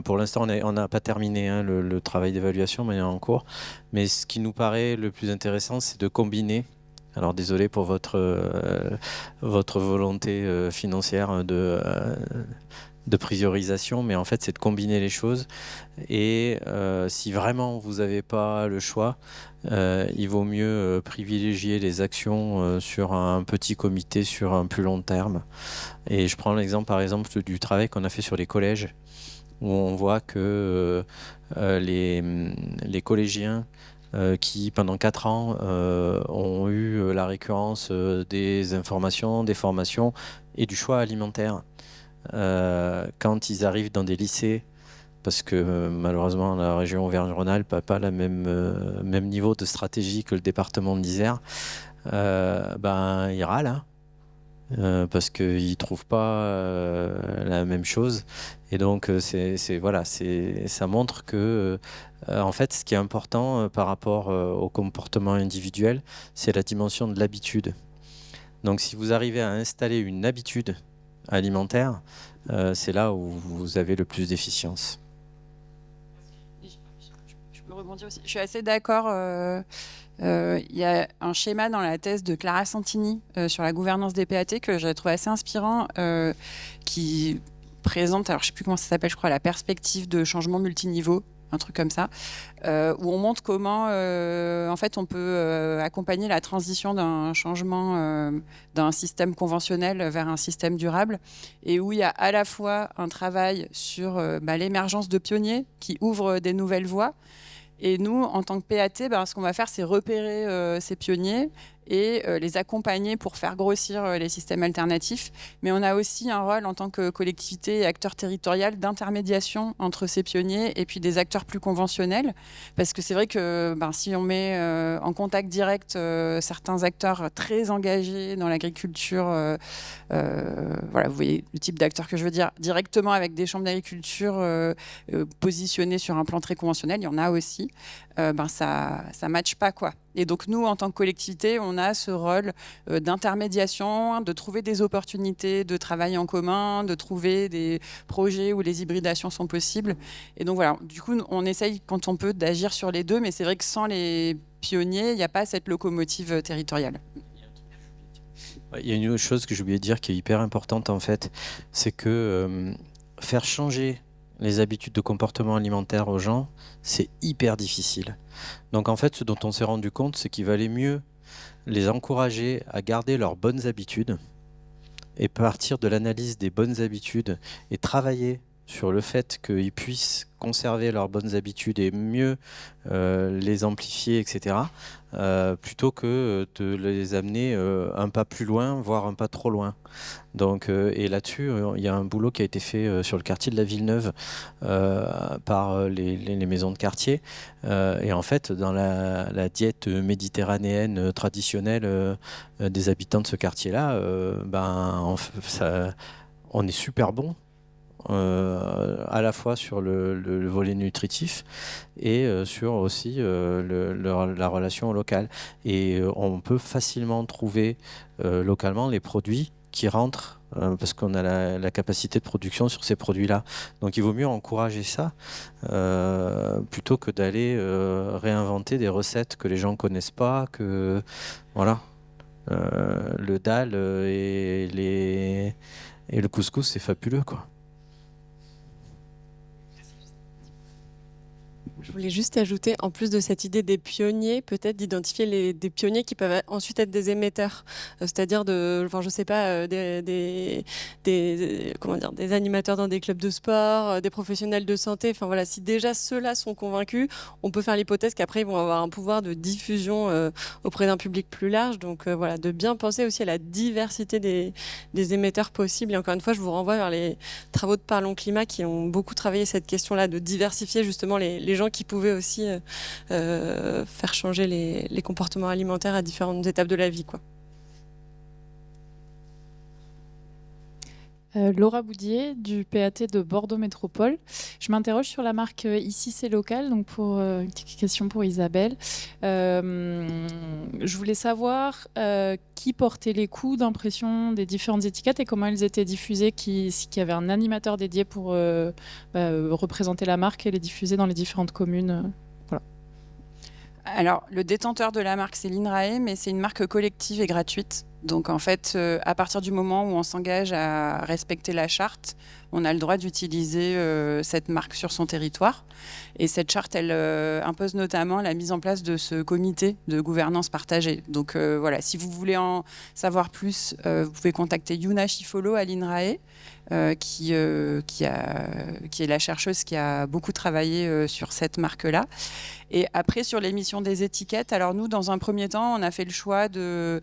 pour l'instant on n'a pas terminé le travail d'évaluation, mais il est en cours. Mais ce qui nous paraît le plus intéressant, c'est de combiner. Alors désolé pour votre volonté financière de priorisation, mais en fait c'est de combiner les choses. Et si vraiment vous n'avez pas le choix, il vaut mieux privilégier les actions sur un petit comité sur un plus long terme. Et je prends l'exemple par exemple du travail qu'on a fait sur les collèges, où on voit que les collégiens qui pendant 4 ans ont eu la récurrence des informations, des formations et du choix alimentaire. Quand ils arrivent dans des lycées, parce que malheureusement la région Auvergne-Rhône-Alpes n'a pas le même niveau de stratégie que le département de l'Isère, ils râlent. Parce qu'ils ne trouvent pas la même chose. Et donc, ça montre que, en fait, ce qui est important par rapport au comportement individuel, c'est la dimension de l'habitude. Donc, si vous arrivez à installer une habitude alimentaire, c'est là où vous avez le plus d'efficience. Je peux rebondir aussi. Je suis assez d'accord. Il y a un schéma dans la thèse de Clara Santini sur la gouvernance des PAT que j'ai trouvé assez inspirant, qui présente, alors je ne sais plus comment ça s'appelle, je crois, la perspective de changement multiniveau, un truc comme ça, où on montre comment en fait, on peut accompagner la transition d'un changement d'un système conventionnel vers un système durable, et où il y a à la fois un travail sur l'émergence de pionniers qui ouvrent des nouvelles voies. Et nous, en tant que PAT, ce qu'on va faire, c'est repérer ces pionniers et les accompagner pour faire grossir les systèmes alternatifs. Mais on a aussi un rôle en tant que collectivité et acteur territorial d'intermédiation entre ces pionniers et puis des acteurs plus conventionnels. Parce que c'est vrai que si on met en contact direct certains acteurs très engagés dans l'agriculture, voilà, vous voyez le type d'acteurs que je veux dire, directement avec des chambres d'agriculture positionnées sur un plan très conventionnel, il y en a aussi, ça ne matche pas, quoi. Et donc nous, en tant que collectivité, on a ce rôle d'intermédiation, de trouver des opportunités de travail en commun, de trouver des projets où les hybridations sont possibles. Et donc voilà, du coup, on essaye quand on peut d'agir sur les deux, mais c'est vrai que sans les pionniers, il n'y a pas cette locomotive territoriale. Il y a une autre chose que j'ai oublié de dire qui est hyper importante en fait, c'est que faire changer les habitudes de comportement alimentaire aux gens, c'est hyper difficile. Donc en fait, ce dont on s'est rendu compte, c'est qu'il valait mieux les encourager à garder leurs bonnes habitudes et partir de l'analyse des bonnes habitudes et travailler sur le fait qu'ils puissent conserver leurs bonnes habitudes et mieux les amplifier, etc., plutôt que de les amener un pas plus loin, voire un pas trop loin. Donc, et là-dessus, il y a un boulot qui a été fait sur le quartier de la Villeneuve par les maisons de quartier. Et en fait, dans la diète méditerranéenne traditionnelle des habitants de ce quartier-là, on est super bon. À la fois sur le volet nutritif et sur aussi la relation locale. Et on peut facilement trouver localement les produits qui rentrent parce qu'on a la capacité de production sur ces produits-là. Donc il vaut mieux encourager ça plutôt que d'aller réinventer des recettes que les gens ne connaissent pas, que voilà. Le dal et le couscous, c'est fabuleux, quoi. Je voulais juste ajouter, en plus de cette idée des pionniers, peut-être d'identifier des pionniers qui peuvent ensuite être des émetteurs, c'est-à-dire je sais pas, des animateurs dans des clubs de sport, des professionnels de santé. Enfin voilà, si déjà ceux-là sont convaincus, on peut faire l'hypothèse qu'après ils vont avoir un pouvoir de diffusion auprès d'un public plus large. Donc voilà, de bien penser aussi à la diversité des émetteurs possibles. Et encore une fois, je vous renvoie vers les travaux de Parlons Climat qui ont beaucoup travaillé cette question-là, de diversifier justement les gens qui pouvaient aussi faire changer les comportements alimentaires à différentes étapes de la vie, quoi. Laura Boudier du PAT de Bordeaux Métropole. Je m'interroge sur la marque Ici c'est local, donc pour une petite question pour Isabelle. Je voulais savoir qui portait les coûts d'impression des différentes étiquettes et comment elles étaient diffusées, qu'il y avait un animateur dédié pour représenter la marque et les diffuser dans les différentes communes. Voilà. Alors, le détenteur de la marque, c'est l'INRAE, mais c'est une marque collective et gratuite. Donc, en fait, à partir du moment où on s'engage à respecter la charte, on a le droit d'utiliser cette marque sur son territoire. Et cette charte, elle impose notamment la mise en place de ce comité de gouvernance partagée. Donc, voilà, si vous voulez en savoir plus, vous pouvez contacter Yuna Chifolo à l'INRAE, qui est la chercheuse qui a beaucoup travaillé sur cette marque-là. Et après, sur l'émission des étiquettes, alors nous, dans un premier temps, on a fait le choix de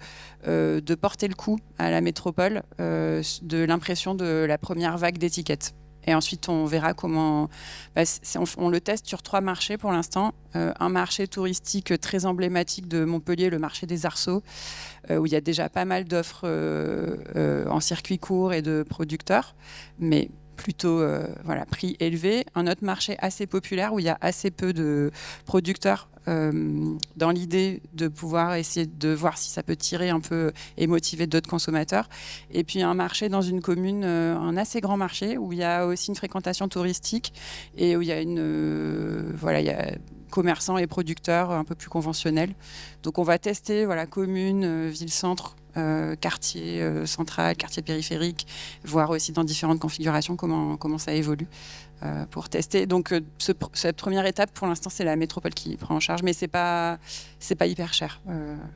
porter le coup à la métropole de l'impression de la première vague d'étiquettes. Et ensuite, on verra comment... on le teste sur 3 marchés pour l'instant. Un marché touristique très emblématique de Montpellier, le marché des Arceaux, où il y a déjà pas mal d'offres en circuit court et de producteurs, mais plutôt prix élevé. Un autre marché assez populaire où il y a assez peu de producteurs dans l'idée de pouvoir essayer de voir si ça peut tirer un peu et motiver d'autres consommateurs. Et puis un marché dans une commune, un assez grand marché où il y a aussi une fréquentation touristique et où il y a il y a commerçants et producteurs un peu plus conventionnels. Donc on va tester commune, ville-centre, quartier central, quartier périphérique, voir aussi dans différentes configurations comment ça évolue pour tester. Donc cette première étape, pour l'instant, c'est la métropole qui prend en charge, mais c'est pas hyper cher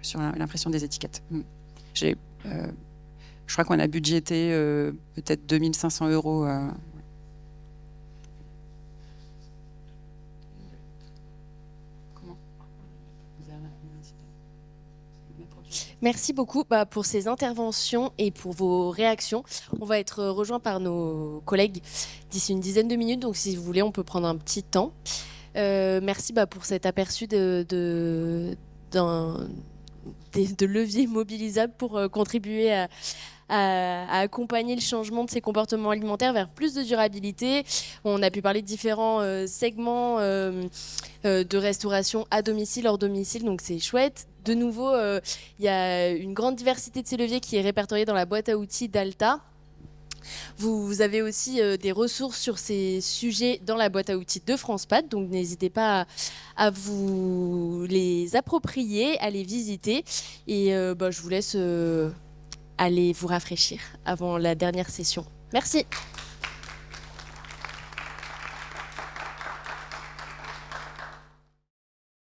sur l'impression des étiquettes. Je crois qu'on a budgété peut-être 2500 €. Merci beaucoup pour ces interventions et pour vos réactions. On va être rejoint par nos collègues d'ici une dizaine de minutes, donc si vous voulez, on peut prendre un petit temps. Merci pour cet aperçu de leviers mobilisables pour contribuer à accompagner le changement de ces comportements alimentaires vers plus de durabilité. On a pu parler de différents segments de restauration à domicile, hors domicile, donc c'est chouette. De nouveau, il y a une grande diversité de ces leviers qui est répertoriée dans la boîte à outils d'Alta. Vous avez aussi des ressources sur ces sujets dans la boîte à outils de FrancePat, donc n'hésitez pas à vous les approprier, à les visiter. Et je vous laisse aller vous rafraîchir avant la dernière session. Merci.